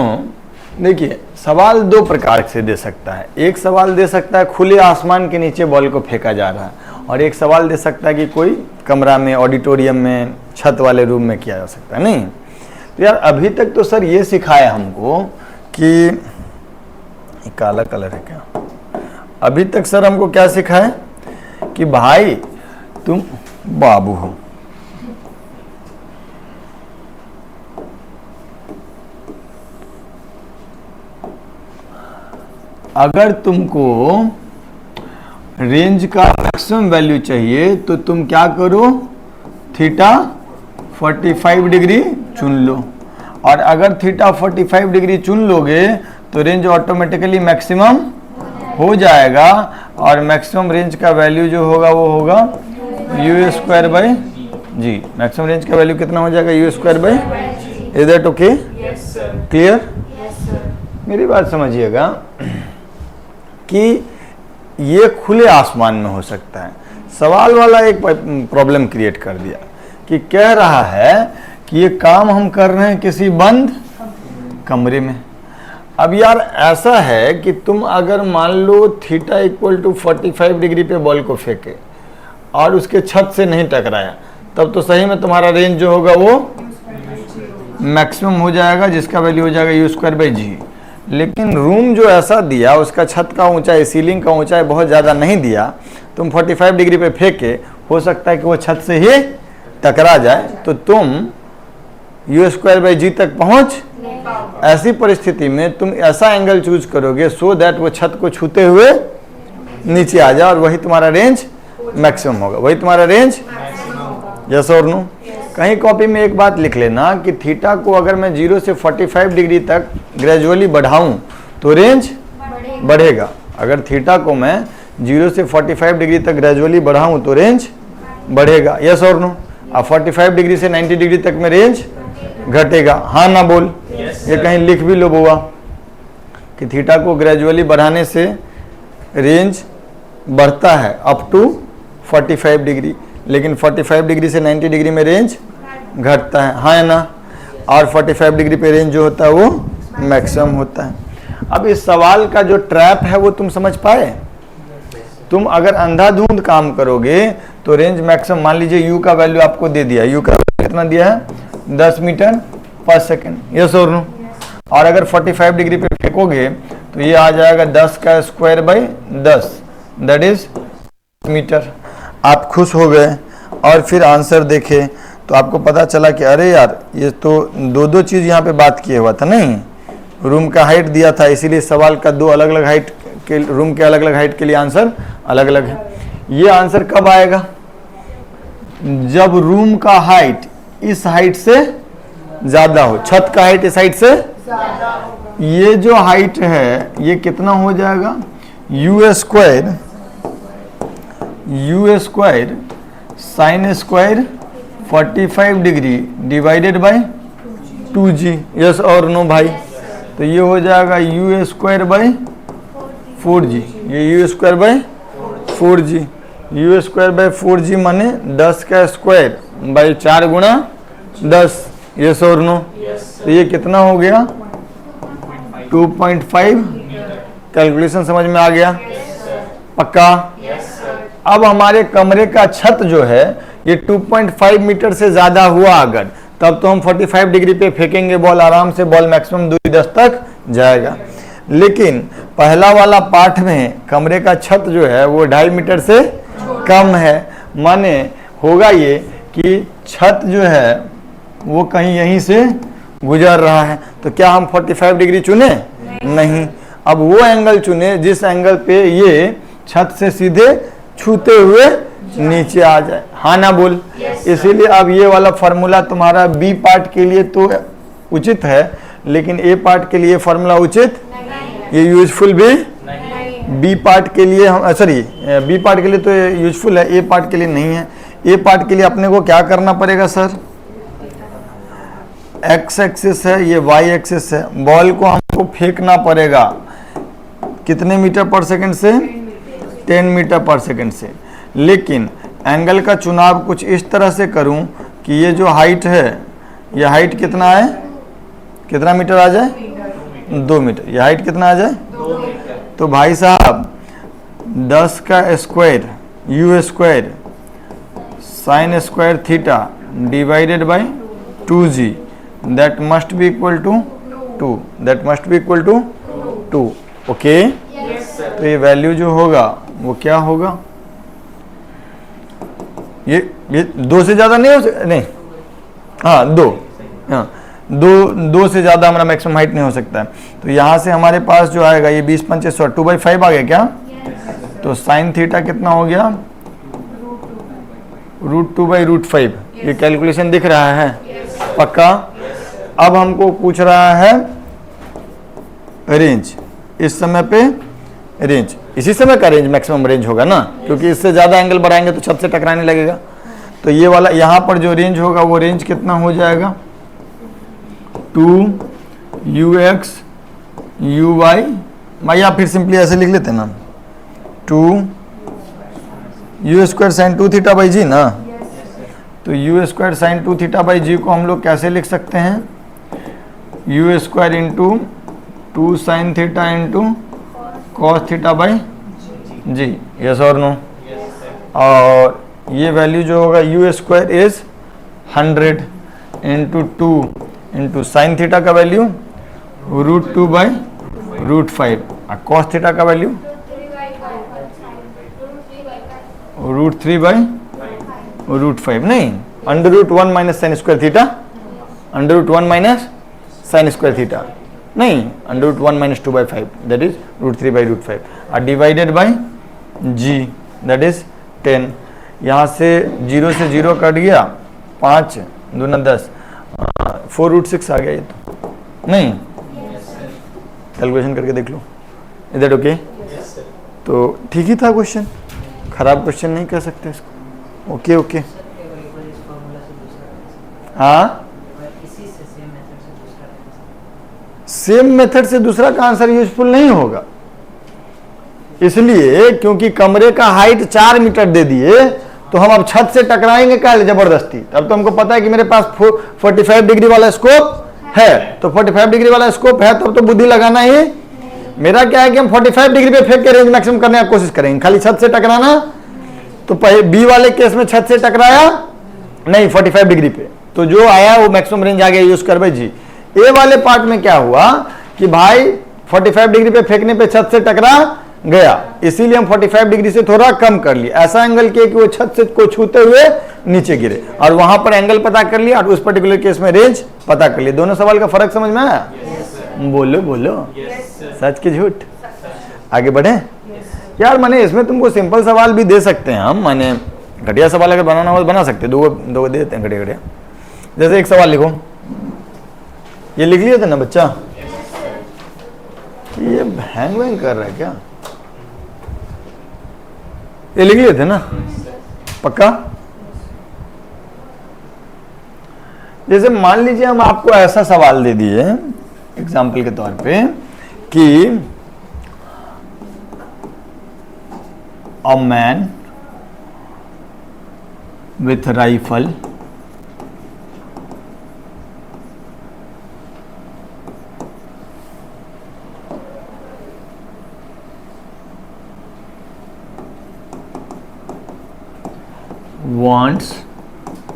देखिए सवाल दो प्रकार से दे सकता है। एक सवाल दे सकता है खुले आसमान के नीचे बॉल को फेंका जा रहा है, और एक सवाल दे सकता है कि कोई कमरा में, ऑडिटोरियम में, छत वाले रूम में किया जा सकता है। नहीं तो यार अभी तक तो सर ये सिखाया हमको कि काला कलर है क्या, अभी तक सर हमको क्या सिखाया कि भाई तुम बाबू हो, अगर तुमको रेंज का मैक्सिमम वैल्यू चाहिए तो तुम क्या करो, थीटा 45 डिग्री चुन लो, और अगर थीटा 45 डिग्री चुन लोगे तो रेंज ऑटोमेटिकली मैक्सिमम हो जाएगा, और मैक्सिमम रेंज का वैल्यू जो होगा वो होगा u square by g. Maximum range का वैल्यू कितना हो जाएगा, u square by. Is that okay? Clear? मेरी बात समझिएगा कि ये खुले आसमान में हो सकता है। सवाल वाला एक प्रॉब्लम क्रिएट कर दिया कि कह रहा है कि ये काम हम कर रहे हैं किसी बंद कमरे में। अब यार ऐसा है कि तुम अगर मान लो थीटा इक्वल टू 45 डिग्री पे बॉल को फेंके और उसके छत से नहीं टकराया, तब तो सही में तुम्हारा रेंज जो होगा वो मैक्सिमम हो जाएगा, जिसका वैल्यू हो जाएगा यू स्क्वायर बाई जी। लेकिन रूम जो ऐसा दिया, उसका छत का ऊंचाई, सीलिंग का ऊंचाई बहुत ज़्यादा नहीं दिया, तुम 45 डिग्री पे फेंके, हो सकता है कि वो छत से ही टकरा जाए, तो तुम यू स्क्वायर बाई जी तक पहुंच। ऐसी परिस्थिति में तुम ऐसा एंगल चूज करोगे सो दैट वो छत को छूते हुए नीचे आ जाए, और वही तुम्हारा रेंज मैक्सिमम होगा, वही तुम्हारा रेंज। यस और नो? कहीं कॉपी में एक बात लिख लेना कि थीटा को अगर मैं 0 से 45 डिग्री तक ग्रेजुअली बढ़ाऊं तो रेंज बढ़ेगा। अगर थीटा को मैं 0 से 45 डिग्री तक ग्रेजुअली बढ़ाऊं तो रेंज बढ़ेगा। यस और नो? अब 45 डिग्री से 90 डिग्री तक में रेंज घटेगा। हाँ ना बोल? ये कहीं लिख भी लो बुआ कि थीटा को ग्रेजुअली बढ़ाने से रेंज बढ़ता है अप टू 45 डिग्री, लेकिन 45 डिग्री से 90 डिग्री में रेंज घटता है। हाँ है ना? और 45 डिग्री पे रेंज जो होता है वो मैक्सिमम होता है। अब इस सवाल का जो ट्रैप है वो तुम समझ पाए? तुम अगर अंधाधुंध काम करोगे तो रेंज मैक्सिमम, मान लीजिए यू का वैल्यू आपको दे दिया, यू का वैल्यू कितना दिया है 10 मीटर पर सेकेंड। यस और नो? और अगर 45 डिग्री पे फेंकोगे तो ये आ जाएगा 10 का square by 10, that is metre. आप खुश हो गए और फिर आंसर देखे तो आपको पता चला कि अरे यार ये तो दो चीज़ यहाँ पे बात किए हुआ था। नहीं, रूम का हाइट दिया था, इसीलिए सवाल का दो अलग अलग हाइट के, रूम के अलग अलग हाइट के लिए आंसर अलग अलग है। ये आंसर कब आएगा? जब रूम का हाइट इस हाइट से ज़्यादा हो, छत का हाइट इस हाइट से ये जो हाइट है ये कितना हो जाएगा, u square sine square 45 degree divided by 2g। Yes और नो भाई? तो ये हो जाएगा यू स्क्वायर बाई 4g, ये you square by 4g। You square by 4g माने 10 का स्क्वायर बाई 4 गुणा 10। यस और नो? तो ये कितना हो गया 2.5। कैलकुलेशन समझ में आ गया? पक्का? अब हमारे कमरे का छत जो है ये 2.5 मीटर से ज़्यादा हुआ अगर, तब तो हम 45 डिग्री पे फेंकेंगे बॉल, आराम से बॉल मैक्सिमम 2.10 तक जाएगा। लेकिन पहला वाला पार्ट में कमरे का छत जो है वो 2.5 मीटर से कम है, माने होगा ये कि छत जो है वो कहीं यहीं से गुजर रहा है। तो क्या हम 45 डिग्री चुने? नहीं। अब वो एंगल चुने जिस एंगल पे ये छत से सीधे छूते हुए नीचे आ जाए। हाँ ना बोल? इसीलिए अब ये वाला फॉर्मूला तुम्हारा बी पार्ट के लिए तो उचित है, लेकिन ए पार्ट के लिए फॉर्मूला उचित, ये यूजफुल भी, बी पार्ट के लिए हम सॉरी बी पार्ट के लिए तो यूजफुल है, ए पार्ट के लिए नहीं है। ए पार्ट के लिए अपने को क्या करना पड़ेगा सर, एक्स एक्सिस है, ये वाई एक्सिस है, बॉल को हमको फेंकना पड़ेगा कितने मीटर पर सेकंड से, 10 मीटर पर सेकंड से। लेकिन एंगल का चुनाव कुछ इस तरह से करूं कि ये जो हाइट है, ये हाइट कितना है, कितना मीटर आ जाए, 2 मीटर, ये हाइट कितना आ जाए, 2 मीटर। तो भाई साहब 10 का square u square sine square theta divided by 2g, that must be equal to 2, that must be equal to 2। Okay, तो ये वैल्यू जो होगा वो क्या होगा, ये 2 से ज़्यादा नहीं हो नहीं, हाँ 2, हाँ 2 से ज़्यादा हमारा मैक्सिमम हाइट नहीं हो सकता है। तो यहाँ से हमारे पास जो आएगा ये 20 पंचे 100, 2/5 आ गया क्या, तो साइन थीटा कितना हो गया, √2/√5। ये कैलकुलेशन दिख रहा है पक्का। अब हमको पूछ रहा है रेंज, इस समय पे रेंज, इसी समय का रेंज मैक्सिमम रेंज होगा ना, क्योंकि इससे ज़्यादा एंगल बढ़ाएंगे तो छत से टकराने लगेगा। तो ये वाला यहाँ पर जो रेंज होगा वो रेंज कितना हो जाएगा, 2ux uy, या फिर सिंपली ऐसे लिख लेते हैं ना, 2u² sin 2 थीटा बाई जी ना। तो u² sin 2 थीटा बाई जी को हम लोग कैसे लिख सकते हैं, u² into 2 sin theta into cos theta by g, yes और नो। और ये वैल्यू जो होगा u² is 100 into 2 into sine theta का वैल्यू √2/√5 और कॉस थीटा का वैल्यू √3/√5, नहीं √1 minus sine square theta, √1 minus sine square theta, नहीं √1 माइनस 2/5 दैट इज √3/√5 और divided by g that is 10। यहाँ से 0 से 0 कट गया, 5 दूना 10, 4√6 आ गया ये तो, नहीं कैलकुलेशन करके देख लो, इज दैट ओके। तो ठीक ही था क्वेश्चन, खराब क्वेश्चन नहीं कह सकते इसको। ओके ओके, हाँ सेम मेथड से दूसरा का आंसर यूजफुल नहीं होगा, इसलिए क्योंकि कमरे का हाइट 4 मीटर दे दिए तो हम अब छत से टकराएंगे क्या जबरदस्ती। अब तो हमको पता है कि मेरे पास 45 डिग्री वाला स्कोप है, तो 45 डिग्री वाला स्कोप है तब तो बुद्धि लगाना ही। मेरा क्या है कि हम 45 डिग्री पे फेंक के रेंज मैक्सिमम करने की कोशिश करेंगे, खाली छत से टकराना। तो बी वाले केस में छत से टकराया नहीं 45 डिग्री पे, तो जो आया वो मैक्सिमम रेंज आ गया यूज कर भाई जी। ए वाले पार्ट में क्या हुआ कि भाई 45 डिग्री पे फेंकने पे छत से टकरा गया, इसीलिए हम 45 डिग्री से थोड़ा कम कर लिया, ऐसा एंगल किया कि वो छत से को छूते हुए नीचे गिरे, और वहां पर एंगल पता कर लिया और उस पर्टिकुलर केस में रेंज पता कर लिया। दोनों सवाल का फर्क समझ में आया? बोलो बोलो, सच की झूठ? आगे बढ़े यार। माने इसमें तुमको सिंपल सवाल भी दे सकते हैं हम, माने घटिया सवाल अगर बनाना हो तो बना सकते हैं, दो दे देते हैं घटिया घटिया। जैसे एक सवाल लिखो, ये लिख लिया था ना बच्चा, ये हैंग वैंग कर रहा है क्या? ये लिख लिए थे ना पक्का? जैसे मान लीजिए हम आपको ऐसा सवाल दे दिए एग्जाम्पल के तौर पे कि a man with rifle wants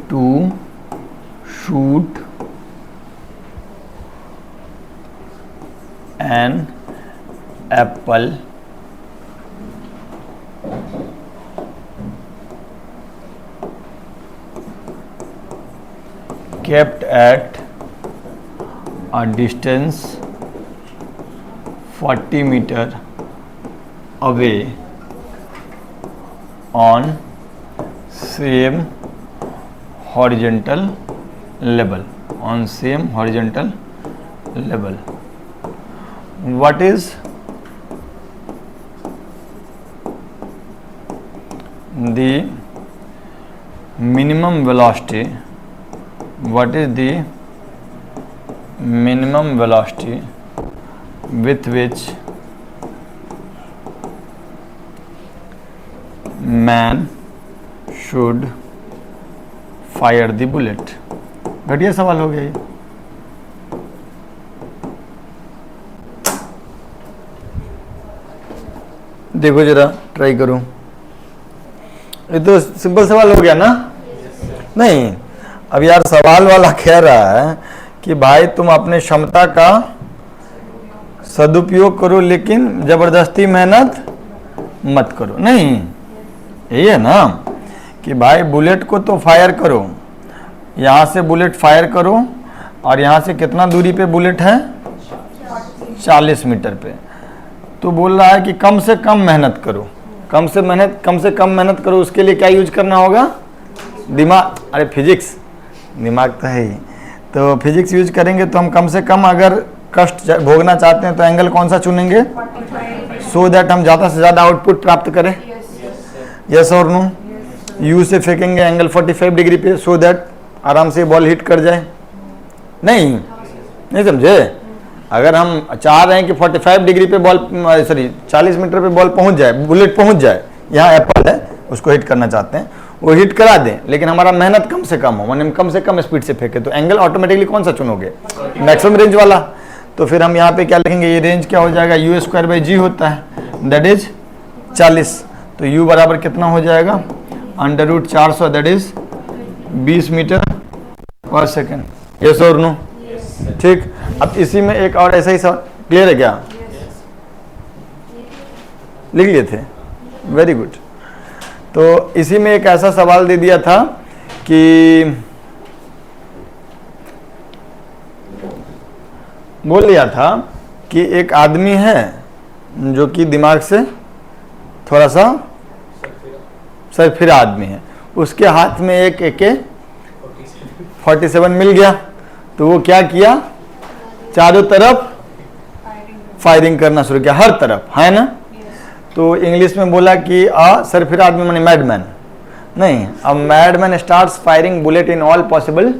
to shoot an apple kept at a distance 40 meter away on same horizontal level। on same horizontal level. What is the minimum velocity? What is the minimum velocity with which man should fire the bullet? घटिया सवाल हो गया ये। देखो जरा, ट्राई करूं। ये तो सिंपल सवाल हो गया ना? नहीं, अब यार सवाल वाला कह रहा है कि भाई तुम अपने क्षमता का सदुपयोग करो लेकिन जबरदस्ती मेहनत मत करो। नहीं, यही है ना कि भाई बुलेट को तो फायर करो, यहाँ से बुलेट फायर करो, और यहाँ से कितना दूरी पे बुलेट है? 40 मीटर पे। तो बोल रहा है कि कम से कम मेहनत करो, कम से कम मेहनत करो। उसके लिए क्या यूज करना होगा? दिमाग। अरे फिजिक्स, दिमाग तो है ही। तो फिजिक्स यूज करेंगे तो हम कम से कम अगर कष्ट भोगना चाहते हैं तो एंगल कौन सा चुनेंगे? सो दैट हम ज़्यादा से ज़्यादा आउटपुट प्राप्त करें। यस और नो? यू से फेंकेंगे एंगल 45 डिग्री पे, सो दैट आराम से बॉल हिट कर जाए। नहीं समझे? अगर हम चाह रहे हैं कि 45 डिग्री पे बॉल, सॉरी 40 मीटर पे बॉल पहुंच जाए, बुलेट पहुंच जाए, यहाँ एप्पल है उसको हिट करना चाहते हैं, वो हिट करा दें, लेकिन हमारा मेहनत कम से कम हो, माने कम से कम स्पीड से फेंके, तो एंगल ऑटोमेटिकली कौन सा चुनोगे? मैक्सिमम रेंज वाला। तो फिर हम यहाँ पे क्या लिखेंगे? ये रेंज क्या हो जाएगा? यू स्क्वायर बाई जी होता है, दैट इज 40। तो u बराबर कितना हो जाएगा? √400, दैट इज 20 मीटर पर सेकेंड। यस और नो? ठीक। अब इसी में एक और ऐसा ही सवाल, क्लियर है क्या? लिख लिए थे? Very good. तो इसी में एक ऐसा सवाल दे दिया था कि बोल दिया था कि एक आदमी है जो कि दिमाग से थोड़ा सा सरफिरा आदमी है, उसके हाथ में एक AK-47 मिल गया, तो वो क्या किया? चारों तरफ फायरिंग करना शुरू किया, हर तरफ, है ना? तो इंग्लिश में बोला कि सरफिरा आदमी माने मैडमैन। नहीं, a madman starts firing bullet in all possible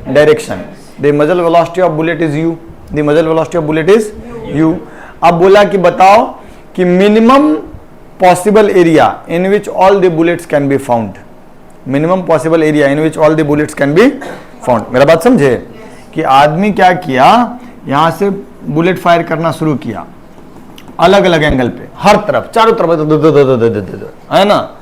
direction. The muzzle velocity of bullet is u. The muzzle velocity of bullet is u. अब बोला कि बताओ कि minimum possible area in which all the bullets can be found. Minimum possible area in which all the bullets can be found. मेरा बात समझे? कि आदमी क्या किया, यहां से बुलेट फायर करना शुरू किया अलग अलग एंगल पे, हर तरफ, चारों तरफ, है ना?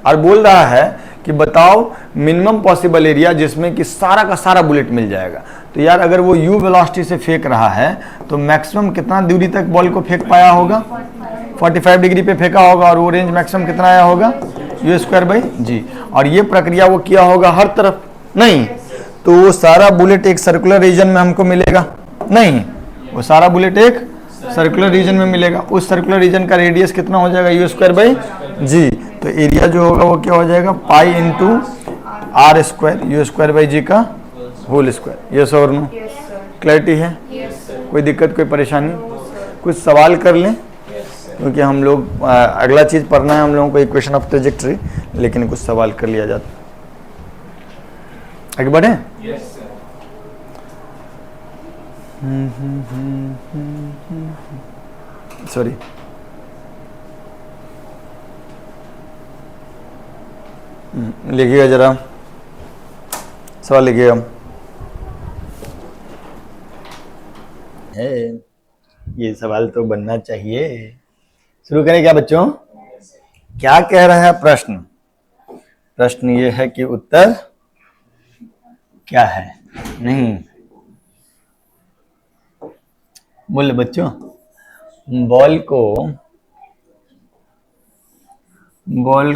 और बोल रहा है कि बताओ मिनिमम पॉसिबल एरिया जिसमें कि सारा का सारा बुलेट मिल जाएगा। तो यार अगर वो यू वेलोसिटी से फेंक रहा है तो मैक्सिमम कितना दूरी तक बॉल को फेंक पाया होगा? 45 डिग्री पे फेंका होगा, और वो रेंज मैक्सिमम कितना आया होगा? U square by g. और ये प्रक्रिया वो किया होगा हर तरफ। नहीं, तो वो सारा बुलेट एक सर्कुलर रीजन में हमको मिलेगा। नहीं, वो सारा बुलेट एक सर्कुलर रीजन में मिलेगा। उस सर्कुलर रीजन का रेडियस कितना हो जाएगा? U square by g. तो एरिया जो होगा वो क्या हो जाएगा? Pi into r square, u square by g का होल स्क्वायर। यस और नो? क्लैरिटी है? कोई दिक्कत, कोई परेशानी? कुछ सवाल कर लें, क्योंकि हम लोग अगला चीज पढ़ना है हम लोगों को, इक्वेशन ऑफ ट्रेजेक्टरी, लेकिन कुछ सवाल कर लिया जाता। आगे बढ़े? सॉरी, लिखिएगा जरा, सवाल लिखिएगा। ये सवाल तो बनना चाहिए। शुरू करें क्या बच्चों? क्या कह रहा है प्रश्न? प्रश्न ये है कि उत्तर क्या है? नहीं बोले बच्चों, बॉल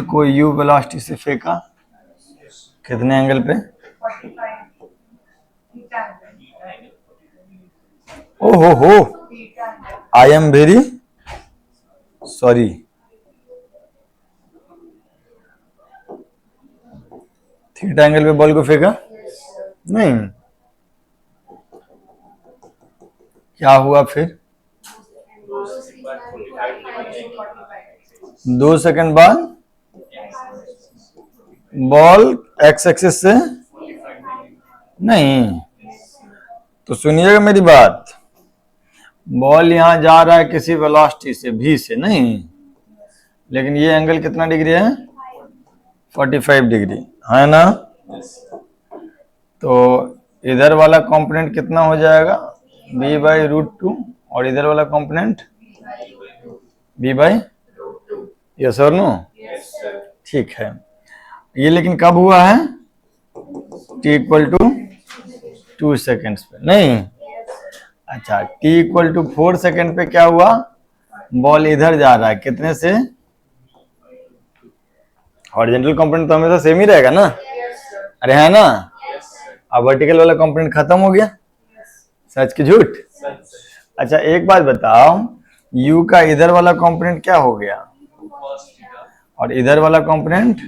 को यू वेलोसिटी से फेंका, कितने एंगल पे? ओहो हो, I am very sorry. Theta angle पे बॉल को फेंका? नहीं, क्या हुआ फिर? 2 सेकंड बाद बॉल एक्स एक्सिस से नहीं, तो सुनिएगा मेरी बात, बॉल यहां जा रहा है किसी वेलोसिटी से v से नहीं, लेकिन ये एंगल कितना डिग्री है? 45 डिग्री है ना। तो इधर वाला कंपोनेंट कितना हो जाएगा? b/√2 और इधर वाला कंपोनेंट b/, यस और नो? ठीक है। ये लेकिन कब हुआ है? t = 2 सेकेंड्स पे नहीं। अच्छा, t = 4 सेकेंड पे क्या हुआ? बॉल इधर जा रहा है कितने से? हॉरिजॉन्टल कंपोनेंट तो हमेशा सेम ही रहेगा ना। अरे है ना। अब वर्टिकल वाला कंपोनेंट खत्म हो गया। सच की झूठ? अच्छा एक बात बताओ, u का इधर वाला कंपोनेंट क्या हो गया और इधर वाला कंपोनेंट?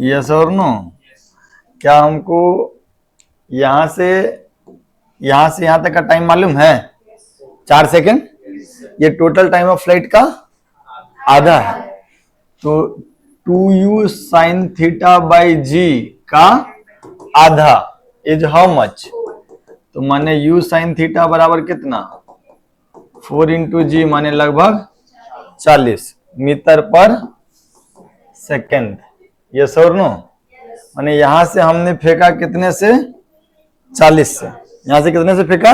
यस और नो? क्या हमको यहां से यहां तक का टाइम मालूम है? 4 सेकेंड। ये टोटल टाइम ऑफ फ्लाइट का आधा है, तो 2u sin θ/g का आधा इज हाउ मच? तो माने u sin θ बराबर कितना? 4 × g माने लगभग 40 मीटर पर सेकेंड। यस और नो? माने यहां से हमने फेंका कितने से? 40 से। यहां से कितने से फेंका?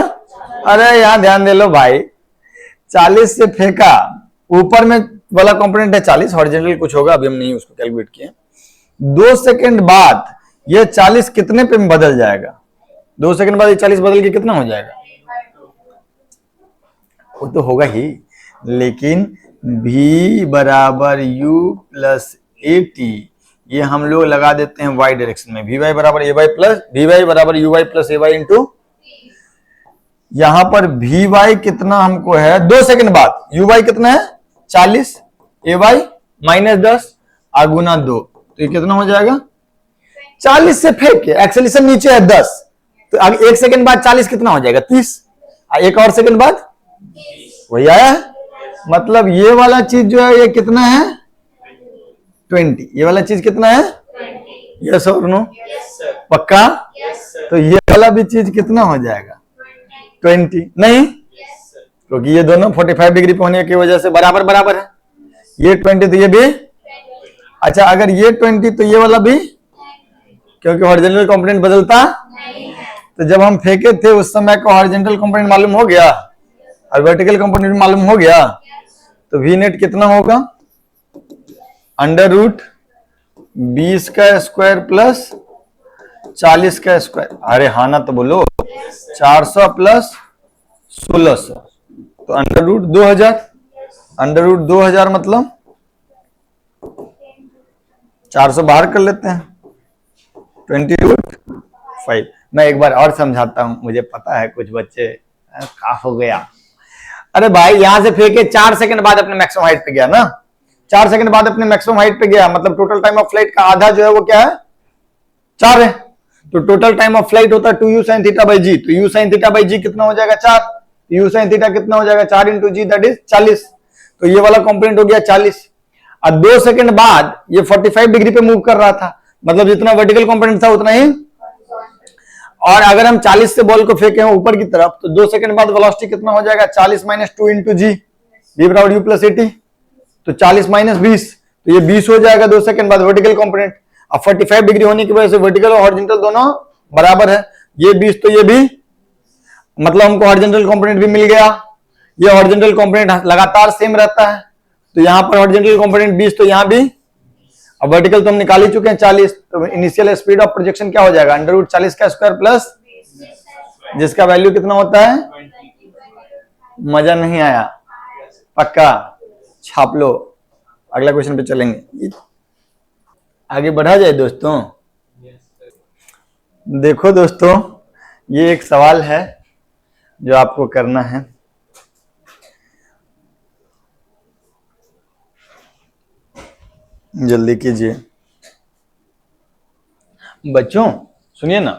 अरे यहां ध्यान दे लो भाई, 40 से फेंका, ऊपर में वाला कंपोनेंट है 40, हॉरिजॉन्टल कुछ होगा, अभी हम नहीं उसको कैलकुलेट किए। 2 सेकंड बाद ये 40 कितने पे बदल जाएगा? 2 सेकंड बाद ये 40 बदल के कितना हो जाएगा? वो तो होगा ही, लेकिन v बराबर u प्लस at ये हम लोग लगा देते हैं y डायरेक्शन में। vy बराबर ay प्लस vy बराबर uy प्लस ay इंटू, यहां पर vy कितना हमको है 2 सेकंड बाद, uy कितना है 40, ay -10 गुना 2, तो ये कितना हो जाएगा? 40 से फेंक के एक्सेलरेशन नीचे है 10, तो अब 1 सेकंड बाद 40 कितना हो जाएगा? 30, एक और सेकंड बाद वही आया है। मतलब ये वाला चीज जो है ये कितना है? 20। ये वाला चीज कितना है? यस और नो? पक्का? तो ये वाला भी चीज कितना हो जाएगा? 20 नहीं, क्योंकि ये दोनों 45 डिग्री पे होने की वजह से बराबर बराबर है। ये 20 तो ये भी। अच्छा अगर ये 20 तो ये वाला भी, क्योंकि हॉरिजॉन्टल कंपोनेंट बदलता नहीं है। तो जब हम फेंके थे उस समय का हॉरिजॉन्टल कंपोनेंट मालूम हो गया और वर्टिकल कंपोनेंट भी मालूम हो गया, तो वी नेट कितना होगा? √20 का स्क्वायर प्लस 40 का स्क्वायर। अरे हाँ ना तो बोलो, 400 प्लस 1600, तो √2000। √2000 मतलब 400 बाहर कर लेते हैं, 20√5। मैं एक बार और समझाता हूं, मुझे पता है कुछ बच्चे क्या हो गया। अरे भाई यहां से फेंके 4 सेकंड बाद अपने मैक्सिमम हाइट पे गया ना, 4 सेकंड बाद अपने मैक्सिमम हाइट पे गया, मतलब टोटल टाइम ऑफ फ्लाइट का आधा जो है वो क्या है? 4 है। तो टोटल टाइम ऑफ फ्लाइट होता है 2u sin θ/g, तो u sin θ/g कितना हो जाएगा? 4। u sin θ कितना हो जाएगा? 4 × g, दैट इज 40। तो ये वाला कंपोनेंट हो गया 40। अब 2 सेकंड बाद ये 45 डिग्री पे मूव कर रहा था, मतलब जितना वर्टिकल कंपोनेंट था उतना ही। और अगर हम 40 से बॉल को फेंके हैं ऊपर की तरफ, तो 2 सेकंड बाद वेलोसिटी कितना हो जाएगा? 40 - 2 × g, v बराबर u प्लस 80, तो 40 - 20, तो ये 20 हो जाएगा 2 सेकंड बाद वर्टिकल कंपोनेंट। अब 45 डिग्री होने की वजह से वर्टिकल और हॉरिजॉन्टल दोनों बराबर है, ये 20 तो ये भी, मतलब हमको हॉरिजॉन्टल कंपोनेंट भी मिल गया। ये हॉरिजॉन्टल कंपोनेंट लगातार सेम रहता है, तो यहां पर हॉरिजॉन्टल कंपोनेंट 20, तो यहां भी। अब वर्टिकल तो हम निकाल ही चुके हैं 40, तो इनिशियल स्पीड ऑफ प्रोजेक्शन क्या हो जाएगा? √40 का स्क्वायर प्लस, जिसका वैल्यू कितना होता है? मजा नहीं आया? पक्का? छाप लो, अगला क्वेश्चन पे चलेंगे। आगे बढ़ा जाए दोस्तों। देखो दोस्तों, ये एक सवाल है जो आपको करना है। जल्दी कीजिए बच्चों, सुनिए ना,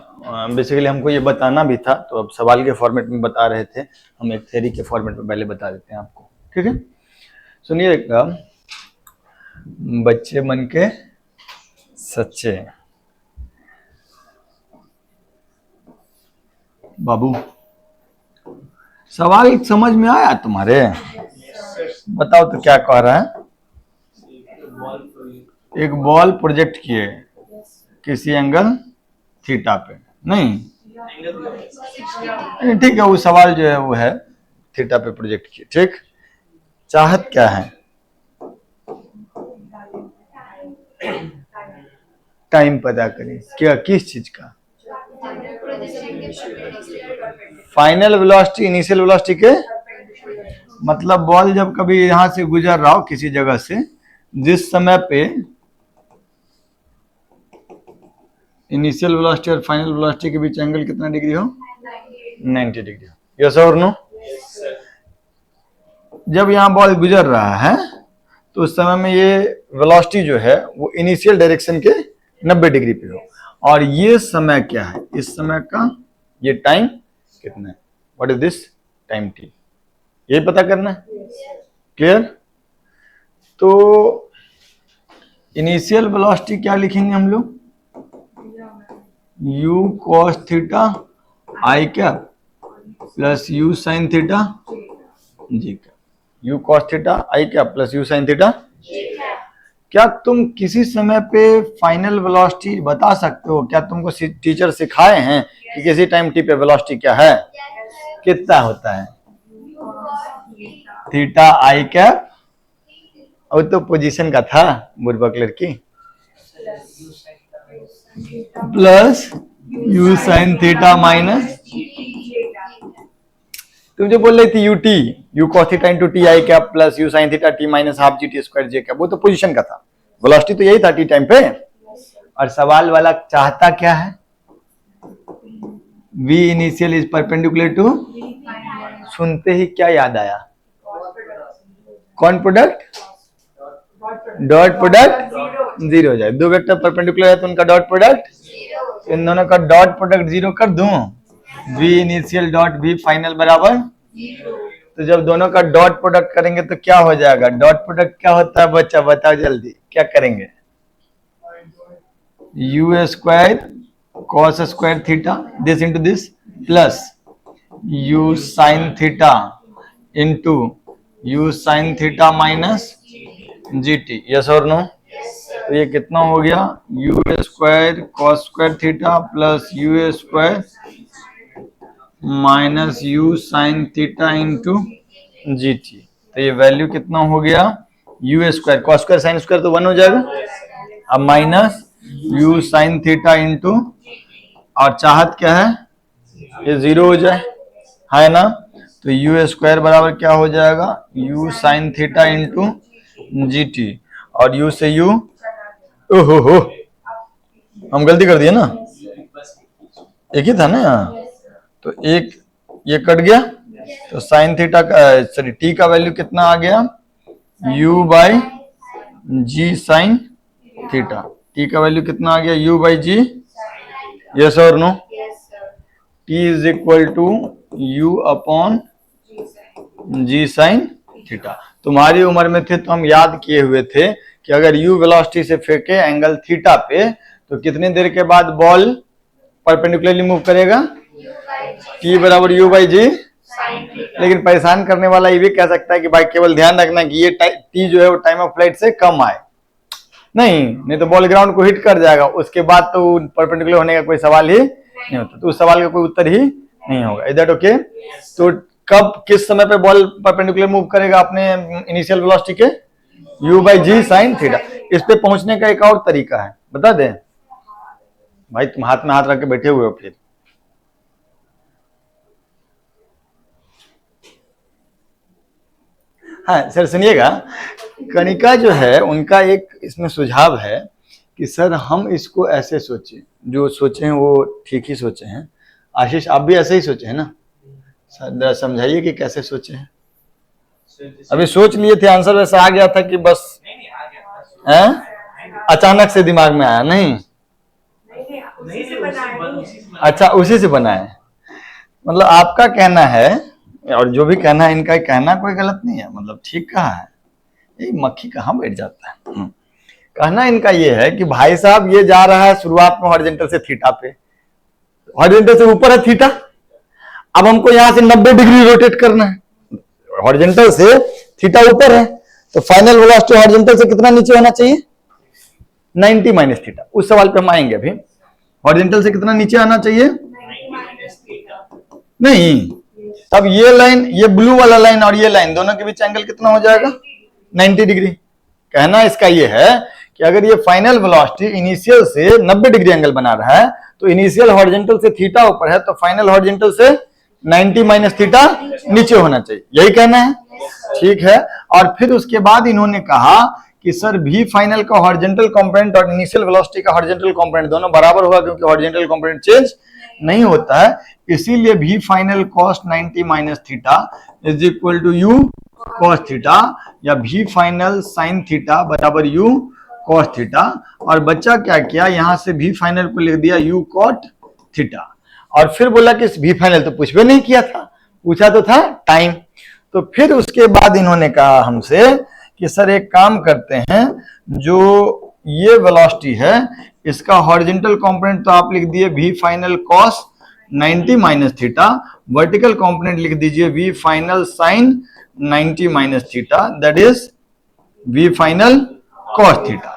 बेसिकली हमको ये बताना भी था, तो अब सवाल के फॉर्मेट में बता रहे थे, हम एक थ्योरी के फॉर्मेट में पहले बता देते हैं आपको, ठीक है। सुनिएगा, बच्चे मन के सच्चे। बाबू, सवाल समझ में आया तुम्हारे? बताओ तो क्या कह रहा है। एक बॉल प्रोजेक्ट किए किसी एंगल थीटा पे, नहीं ठीक है, वो सवाल जो है वो है थीटा पे प्रोजेक्ट किए, ठीक। चाहत क्या है? टाइम पता करें, क्या, किस चीज का? फाइनल वेलोसिटी इनिशियल वेलोसिटी के, मतलब बॉल जब कभी यहां से गुजर रहा हो किसी जगह से, जिस समय पे इनिशियल वेलोसिटी और फाइनल वेलोसिटी के बीच एंगल कितना डिग्री हो? 90 डिग्री हो। यस और नो? जब यहाँ बॉल गुजर रहा है तो उस समय में ये वेलोसिटी जो है वो इनिशियल डायरेक्शन के 90 डिग्री पे हो, और ये समय क्या है? इस समय का ये टाइम कितना है? What is this time T? ये पता करना है। क्लियर? तो इनिशियल वेलोसिटी क्या लिखेंगे हम लोग? u cos theta i cap plus u sin theta j cap. u cos theta i cap plus u sin theta. क्या तुम किसी समय पे फाइनल वेलोसिटी बता सकते हो? क्या तुमको टीचर सिखाए हैं कि किसी टाइम टी पे वेलोसिटी क्या है? कितना होता है? थीटा आई कैप, और तो पोजीशन का था बुर्बक लड़की, plus u sin theta minus, तुम जो बोल रही थी ut, u cos theta into T I cap plus u sin theta t minus half G T square J cap, वो तो पोजीशन का था। वेलोसिटी तो यही था टी टाइम पे। और सवाल वाला चाहता क्या है? v initial is perpendicular to, सुनते ही क्या याद आया? कौन प्रोडक्ट? डॉट प्रोडक्ट जीरो हो जाए। दो वेक्टर परपेंडिकुलर है तो उनका डॉट प्रोडक्ट, इन दोनों का डॉट प्रोडक्ट जीरो कर दूं, v initial dot v final बराबर, तो जब दोनों का डॉट प्रोडक्ट करेंगे तो क्या हो जाएगा? डॉट प्रोडक्ट क्या होता है बच्चा, बताओ जल्दी, क्या करेंगे? u square cos square theta this into this plus u sin theta into u sin theta minus gt। Yes और नो? तो ये कितना हो गया? u square cos square theta plus u square minus u sin theta into gt। तो ये वैल्यू कितना हो गया? u square cos square sin square तो 1 हो जाएगा, अब minus u sin theta into, और चाहत क्या है? ये 0 हो जाए, है ना? तो u स्क्वायर बराबर क्या हो जाएगा? u sin theta into gt, और u से u, ओहो हम गलती कर दिए ना, एक ही था ना यहाँ, तो एक ये कट गया, तो साइन थीटा का, सॉरी t का वैल्यू कितना आ गया? u by g sine theta. t का वैल्यू कितना आ गया? u by g. यस और no? t is equal to u upon g sine theta. तुम्हारी उम्र में थे तो हम याद किए हुए थे कि अगर u वेलोसिटी से फेंके एंगल थीटा पे तो कितने देर के बाद बॉल परपेंडिकुलरली मूव करेगा? t बराबर u बाई जी। लेकिन परेशान करने वाला ये भी कह सकता है कि भाई केवल ध्यान रखना कि ये t जो है वो टाइम ऑफ फ्लाइट से कम आए, नहीं तो बॉल ग्राउंड को हिट कर जाएगा, उसके बाद तो परपेंडिकुलर होने का कोई सवाल ही नहीं होता, तो उस सवाल का कोई उत्तर ही नहीं होगा। Is that okay? तो कब किस समय पे बॉल परपेंडिकुलर मूव करेगा अपने इनिशियल वेलोसिटी के? u by g sine theta. इस पे पहुंचने का एक और तरीका है, बता दें भाई, तुम हाथ में हाथ रख के बैठे हुए हो फिर। हाँ सर सुनिएगा, कणिका जो है उनका एक इसमें सुझाव है कि सर हम इसको ऐसे सोचें, जो सोचे हैं वो ठीक ही सोचे हैं। आशीष आप भी ऐसे ही सोचे हैं ना? सर समझाइए कि कैसे सोचे हैं। अभी सोच लिए थे, आंसर वैसा आ गया था कि बस हैं? अचानक से दिमाग में आया? नहीं अच्छा, उसी से बना है। मतलब आपका कहना है, और जो भी कहना है इनका कहना कोई गलत नहीं है, मतलब ठीक कहा है। ये मक्खी कहाँ बैठ जाता है। कहना इनका ये है कि भाई साहब ये जा रहा है शुरुआत में हॉरिजॉन्टल से थीटा पे, हॉरिजॉन्टल से ऊपर है थीटा, अब हमको यहां से 90 डिग्री रोटेट करना है। हॉरिजॉन्टल से थीटा ऊपर है तो फाइनल वेलोसिटी हॉरिजॉन्टल से कितना नीचे होना चाहिए? 90 माइनस थीटा। उस सवाल पे हम आएंगे अभी। हॉरिजॉन्टल से कितना नीचे आना चाहिए? नहीं, तब ये लाइन, ये ब्लू वाला लाइन और ये लाइन दोनों के बीच एंगल कितना हो जाएगा? 90 डिग्री। कहना इसका ये है कि अगर ये फाइनल वेलोसिटी इनिशियल से 90 डिग्री एंगल बना रहा है तो इनिशियल हॉरिजॉन्टल से थीटा ऊपर है तो फाइनल हॉरिजॉन्टल से 90 माइनस थीटा नीचे होना चाहिए, यही कहना है। ठीक है। और फिर उसके बाद इन्होंने कहा कि सर भी फाइनल का हॉरिजॉन्टल कंपोनेंट और इनिशियल वेलोसिटी का हॉरिजॉन्टल कंपोनेंट दोनों बराबर होगा क्योंकि हॉरिजॉन्टल कंपोनेंट चेंज नहीं होता है, इसीलिए भी final cos 90 minus theta is equal to u cos theta, या भी फाइनल साइन थीटा बराबर यू कॉस थीटा। और बच्चा क्या किया, यहां से भी फाइनल को लिख दिया यू कॉट थीटा, और फिर बोला कि भी फाइनल तो कुछ भी नहीं किया था, पूछा तो था टाइम। तो फिर उसके बाद इन्होंने कहा हमसे कि सर एक काम करते हैं, जो ये वेलोसिटी है इसका हॉरिजॉन्टल कंपोनेंट तो आप लिख दिए v final cos 90 minus theta, vertical component लिख दीजिए v final sine 90 minus theta, that is v final cos theta.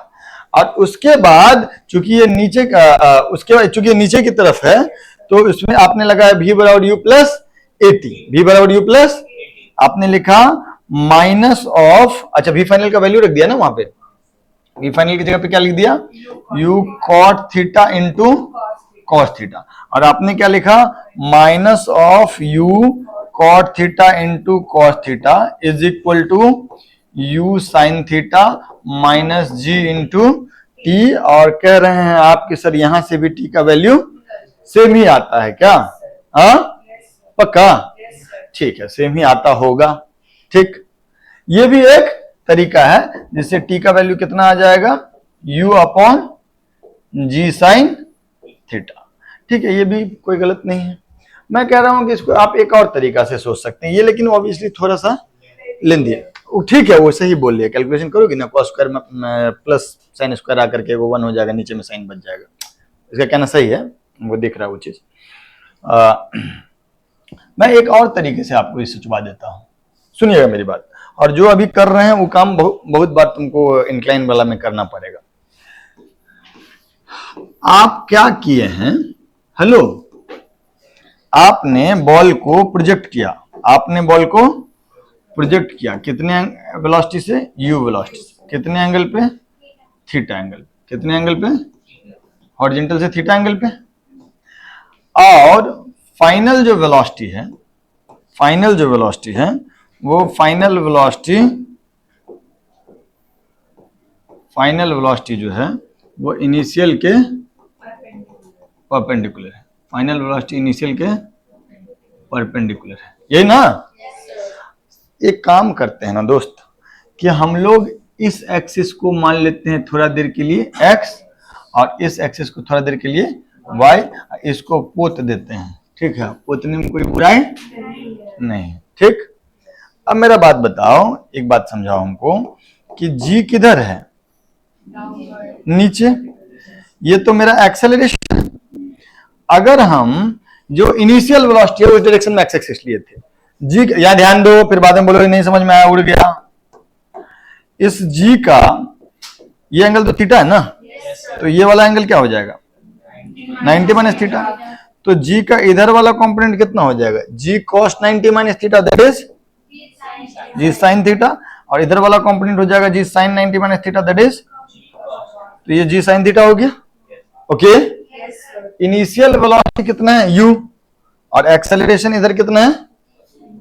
और उसके बाद चूंकि ये नीचे का उसके बाद चूंकि नीचे की तरफ है तो इसमें आपने लगाया v बराबर u प्लस 80, v बराबर u प्लस आपने लिखा माइनस ऑफ, अच्छा वी फाइनल का वैल्यू रख दिया ना वहां पे, वी फाइनल की जगह पे क्या लिख दिया, u cot theta into cos theta, और आपने क्या लिखा minus of u cot theta into cos theta is equal to u sine theta minus g into t. और कह रहे हैं आप कि सर यहां से भी t का वैल्यू सेम ही आता है क्या? हाँ पक्का? ठीक है, सेम ही आता होगा। ठीक, ये भी एक तरीका है जिससे t का वैल्यू कितना आ जाएगा, u upon g sine theta. ठीक है, ये भी कोई गलत नहीं है। मैं कह रहा हूं कि इसको आप एक और तरीका से सोच सकते हैं, ये लेकिन ऑब्वियसली थोड़ा सा लेंदी है। ठीक है, वो सही बोल लिया, कैलकुलेशन करोगे ना कॉस स्क्वायर में प्लस साइन स्क्वायर आकर के वो 1 हो जाएगा, नीचे में साइन बच जाएगा। इसका कहना सही है, वो दिख रहा है वो चीज। मैं एक और तरीके से आपको इसे छुपा देता हूं, सुनिएगा मेरी बात। और जो अभी कर रहे हैं वो काम बहुत बार तुमको इंक्लाइन वाला में करना पड़ेगा। आप क्या किए हैं, हेलो, आपने बॉल को प्रोजेक्ट किया, आपने बॉल को प्रोजेक्ट किया कितने वेलोसिटी से, u वेलोसिटी से, कितने एंगल पे, थीटा एंगल, कितने एंगल पे, हॉरिजॉन्टल से थीटा एंगल पे। और फाइनल जो वेलोसिटी है, फाइनल जो वेलोसिटी है वो फाइनल वेलोसिटी जो है वो इनिशियल के परपेंडिकुलर है, फाइनल वेलोसिटी इनिशियल के परपेंडिकुलर है, यही ना। एक काम करते हैं ना दोस्त कि हम लोग इस एक्सिस को मान लेते हैं थोड़ा देर के लिए x, और इस एक्सिस को थोड़ा देर के लिए y, इसको पोत देते हैं। ठीक है, पोतने में कोई बुराई नहीं। ठीक, अब मेरा बात बताओ, एक बात समझाओ हमको कि g किधर है, नीचे, ये तो मेरा एक्सेलरेशन है। अगर हम जो इनिशियल वेलोसिटी है उस डायरेक्शन में x एक्सिस लिए थे, जी यहां ध्यान दो, फिर बाद में बोलोगे नहीं समझ में आया, उड़ गया। इस g का ये एंगल तो थीटा है ना, तो ये वाला एंगल क्या हो जाएगा, 90 माइनस थीटा। तो g का इधर वाला कंपोनेंट कितना हो जाएगा, g cos 90 minus theta, that is g sin theta, और इधर वाला कंपोनेंट हो जाएगा g sin 90 minus theta, that is, तो ये g sin थीटा हो गया। ओके, इनिशियल वेलोसिटी कितना है u, और एक्सेलरेशन इधर कितना है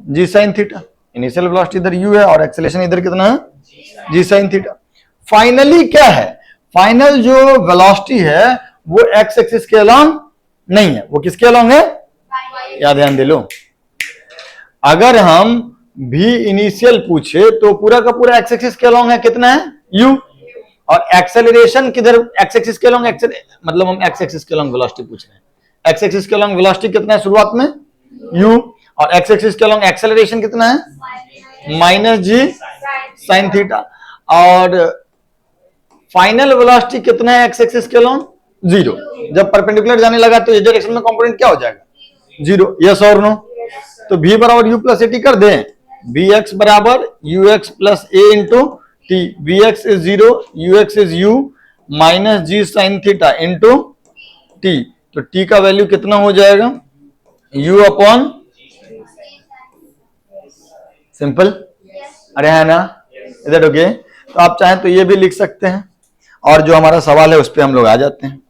जी साइन थीटा। इनिशियल वेलोसिटी इधर u है और एक्सेलरेशन इधर कितना है जी साइन थीटा। फाइनली क्या है, फाइनल जो वेलोसिटी है वो एक्स एक्सिस के अलोंग नहीं है, वो किसके अलोंग है, या ध्यान दे लो। अगर हम भी इनिशियल पूछे तो पूरा का पूरा एक्स एक्सिस के अलोंग है, कितना है u, और एक्सेलरेशन किधर एक्स एक्सिस के अलोंग, मतलब हम एक्स एक्सिस के अलोंग वेलोसिटी पूछ रहे हैं, एक्स एक्सिस के अलॉन्ग वेलोसिटी कितना है शुरुआत में, u, और एक्स एक्सिस के अलॉन्ग एक्सेलरेशन कितना है, माइनस जी साइन थीटा, और फाइनल वेलोसिटी कितना है एक्स एक्सिस के अलॉन्ग, 0। जब परपेंडिकुलर जाने लगा तो ये डायरेक्शन में कंपोनेंट क्या हो जाएगा, 0। यस और नो? तो v बराबर u प्लस ए टी कर दें, vx बराबर ux plus a into t, vx is 0, ux is u minus g sine theta into t. तो t का वैल्यू कितना हो जाएगा, u अपॉन, सिंपल, अरे है ना, इधर ओके। तो आप चाहें तो ये भी लिख सकते हैं, और जो हमारा सवाल है उस पर हम लोग आ जाते हैं।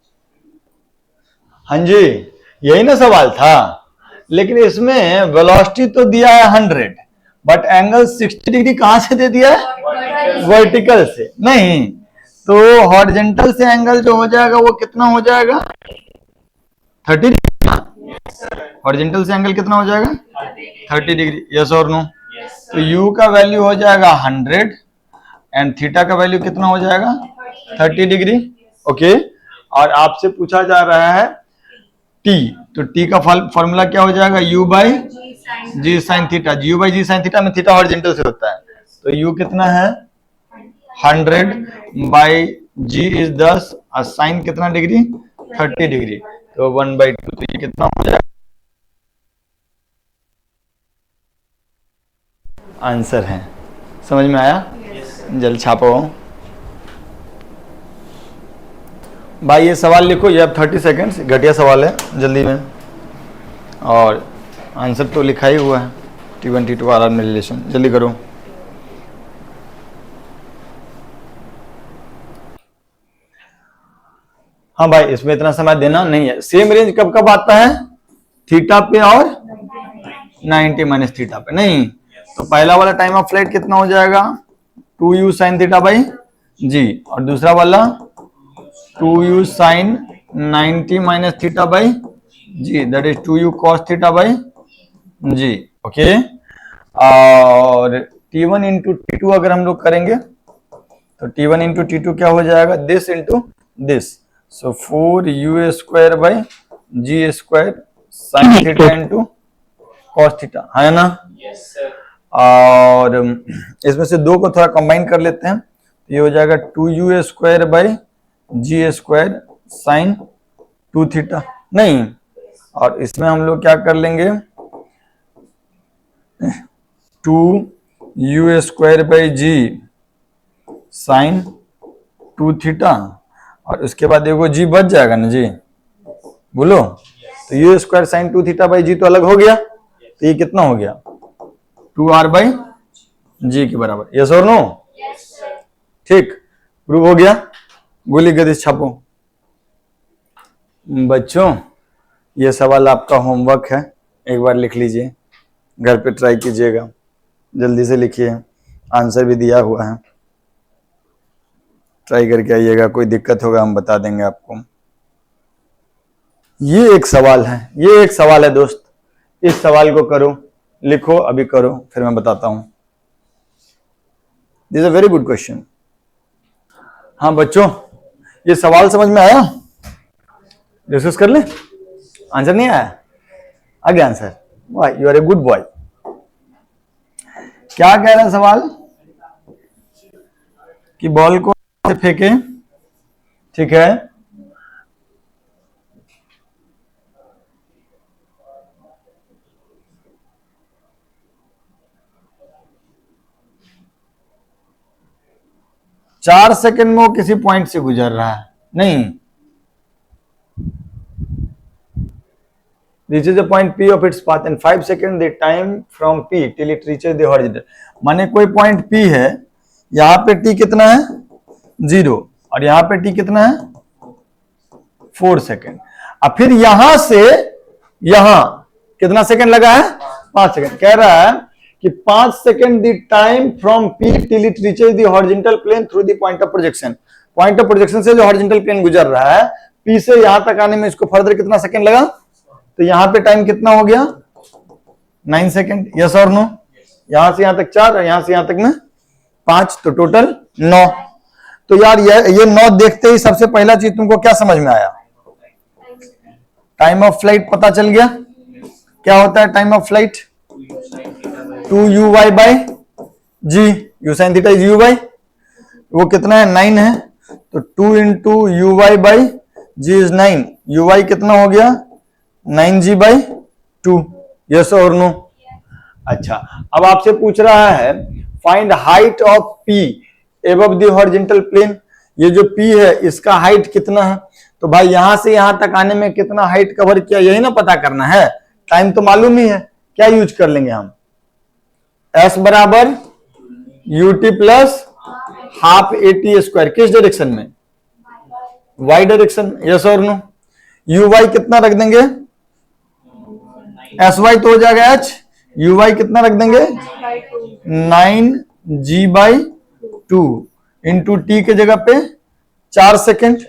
हाँ जी, यही ना सवाल था, लेकिन इसमें वेलोसिटी तो दिया है 100, बट एंगल 60 डिग्री कहां से दे दिया है, वर्टिकल से नहीं, तो हॉरिजॉन्टल से एंगल जो हो जाएगा वो कितना हो जाएगा, 30 डिग्री। हॉरिजॉन्टल से एंगल कितना हो जाएगा, 30 डिग्री। यस और नो? तो u का वैल्यू हो जाएगा 100 एंड थीटा का वैल्यू कितना हो जाएगा, 30 डिग्री। ओके, और आपसे पूछा जा रहा है t, तो t का फॉर्मूला क्या हो जाएगा, u by g sine theta. u by g sine theta में थीटा हॉरिजॉन्टल से होता है, तो u कितना है 100 बाई g इज 10 और साइन कितना डिग्री, 30 डिग्री, तो 1/2। तो ये कितना हो जाएगा, आंसर है। समझ में आया? जल्द छापो भाई, ये सवाल लिखो, ये अब 30 सेकेंड्स, घटिया सवाल है, जल्दी में, और आंसर तो लिखा ही हुआ है, T1 T2 आर में रिलेशन, जल्दी करो। हाँ भाई, इसमें इतना समय देना नहीं है। सेम रेंज कब कब आता है, थीटा पे और 90 माइनस थीटा पे, नहीं। तो पहला वाला टाइम ऑफ फ्लाइट कितना हो जाएगा, 2u sine theta by g, और दूसरा वाला 2u sine 90 minus theta by g, that is 2u cos theta by g. Okay, और T1 इंटू T2 अगर हम लोग करेंगे तो T1 इंटू T2 क्या हो जाएगा, this into this, so 4u square by g square sine theta into cos theta, है ना? Yes sir. और इसमें से दो को थोड़ा कंबाइन कर लेते हैं, तो ये हो जाएगा 2u square by g square sine 2 theta, नहीं। और इसमें हम लोग क्या कर लेंगे, 2u square by g sine 2 theta, और उसके बाद देखो जी बच जाएगा ना जी, बोलो। तो u square sine 2 theta by g तो अलग हो गया, तो ये कितना हो गया, 2r बाई जी के बराबर। यस और नो? ठीक, प्रूव हो गया। गोली गति छापो बच्चों, ये सवाल आपका होमवर्क है, एक बार लिख लीजिए, घर पे ट्राई कीजिएगा, जल्दी से लिखिए, आंसर भी दिया हुआ है, ट्राई करके आइएगा, कोई दिक्कत होगा हम बता देंगे आपको। ये एक सवाल है, ये एक सवाल है दोस्त, इस सवाल को करो, लिखो, अभी करो, फिर मैं बताता हूं। This is a very good question. हाँ बच्चों, ये सवाल समझ में आया, डिस्कस कर ले। आंसर नहीं आया, आ गया आंसर, वाह, you are a good boy. क्या कह रहा है सवाल, कि बॉल को फेंके, ठीक है, चार सेकंड में वो किसी पॉइंट से गुजर रहा है, नहीं, reaches a point P of its path in 5 seconds the time from P till it reaches the horizontal। माने कोई पॉइंट P है, यहाँ पे T कितना है 0, और यहाँ पे T कितना है 4 सेकेंड, अब फिर यहां से यहां कितना सेकंड लगा है, 5 सेकंड। कह रहा है कि 5 second the time from P till it reaches the horizontal plane through the point of projection। Point of projection से जो हॉरिजॉन्टल प्लेन गुजर रहा है, P से यहां तक आने में इसको फर्दर कितना सेकंड लगा, तो यहां पे टाइम कितना हो गया 9 सेकंड। यस और नो? यहां से यहां तक 4 और यहां से यहां तक में 5, तो टोटल 9। तो यार ये 9 देखते ही सबसे पहला चीज तुमको क्या समझ में आया, टाइम ऑफ फ्लाइट पता चल गया, क्या होता है time of flight, 2u(y) by g, u sine theta is u(y), वो कितना है 9 है, तो 2 into u(y) by ji is 9, u(y) कितना हो गया 9g/2, यस और नो। अच्छा, अब आपसे पूछ रहा है find height of P above the horizontal plane, ये जो P है इसका हाइट कितना है, तो भाई यहां से यहां तक आने में कितना हाइट कवर किया यही ना पता करना है, टाइम तो मालूम ही है, क्या यूज कर लेंगे हम, S बराबर ut प्लस हाफ AT², किस डायरेक्शन में, y डायरेक्शन, यस और नो। uy कितना रख देंगे, sy तो हो जाएगा h, uy कितना रख देंगे 9g/2 इंटू टी के जगह पे 4 सेकेंड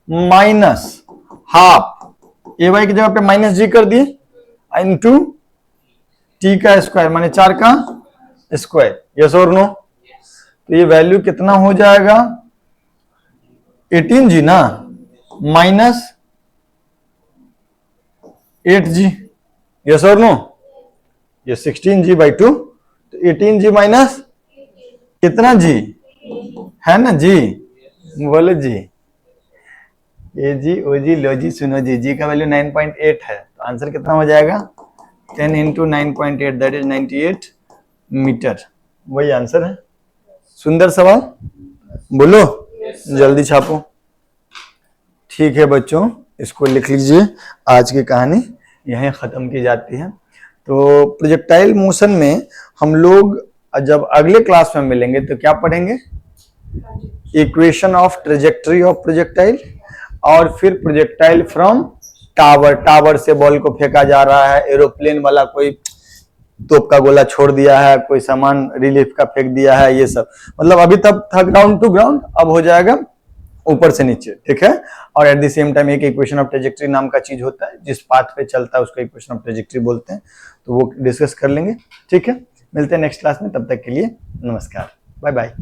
माइनस हाफ ay की जगह पे माइनस जी कर दिए इंटू टी का स्क्वायर माने 4 का स्क्वायर, यस और नो। तो ये वैल्यू कितना हो जाएगा 18g ना माइनस 8g, यस और नो, ये 16g/2, तो 18g माइनस कितना g है ना जी, बोलो जी, ए जी ओ जी लो जी सुनो जी, जी का वैल्यू 9.8 है, तो आंसर कितना हो जाएगा 10 इंटू 9.8 दैट इज 98 मीटर, वही आंसर है। सुंदर सवाल, बोलो जल्दी छापो। ठीक है बच्चों, इसको लिख लीजिए, आज की कहानी यहीं खत्म की जाती है। तो प्रोजेक्टाइल मोशन में हम लोग जब अगले क्लास में मिलेंगे तो क्या पढ़ेंगे, equation of trajectory of projectile, और फिर प्रोजेक्टाइल फ्रॉम टावर, टावर से बॉल को फेंका जा रहा है, एरोप्लेन वाला कोई तोप का गोला छोड़ दिया है, कोई सामान रिलीफ का फेंक दिया है, ये सब मतलब अभी तक था ग्राउंड टू ग्राउंड, अब हो जाएगा ऊपर से नीचे, ठीक है। और एट द सेम टाइम एक इक्वेशन ऑफ ट्रेजेक्टरी नाम का चीज होता है, जिस पाथ पे चलता है उसको इक्वेशन ऑफ ट्रेजेक्टरी बोलते हैं, तो वो डिस्कस कर लेंगे, ठीक है। मिलते हैं नेक्स्ट क्लास में, तब तक के लिए नमस्कार, बाय बाय।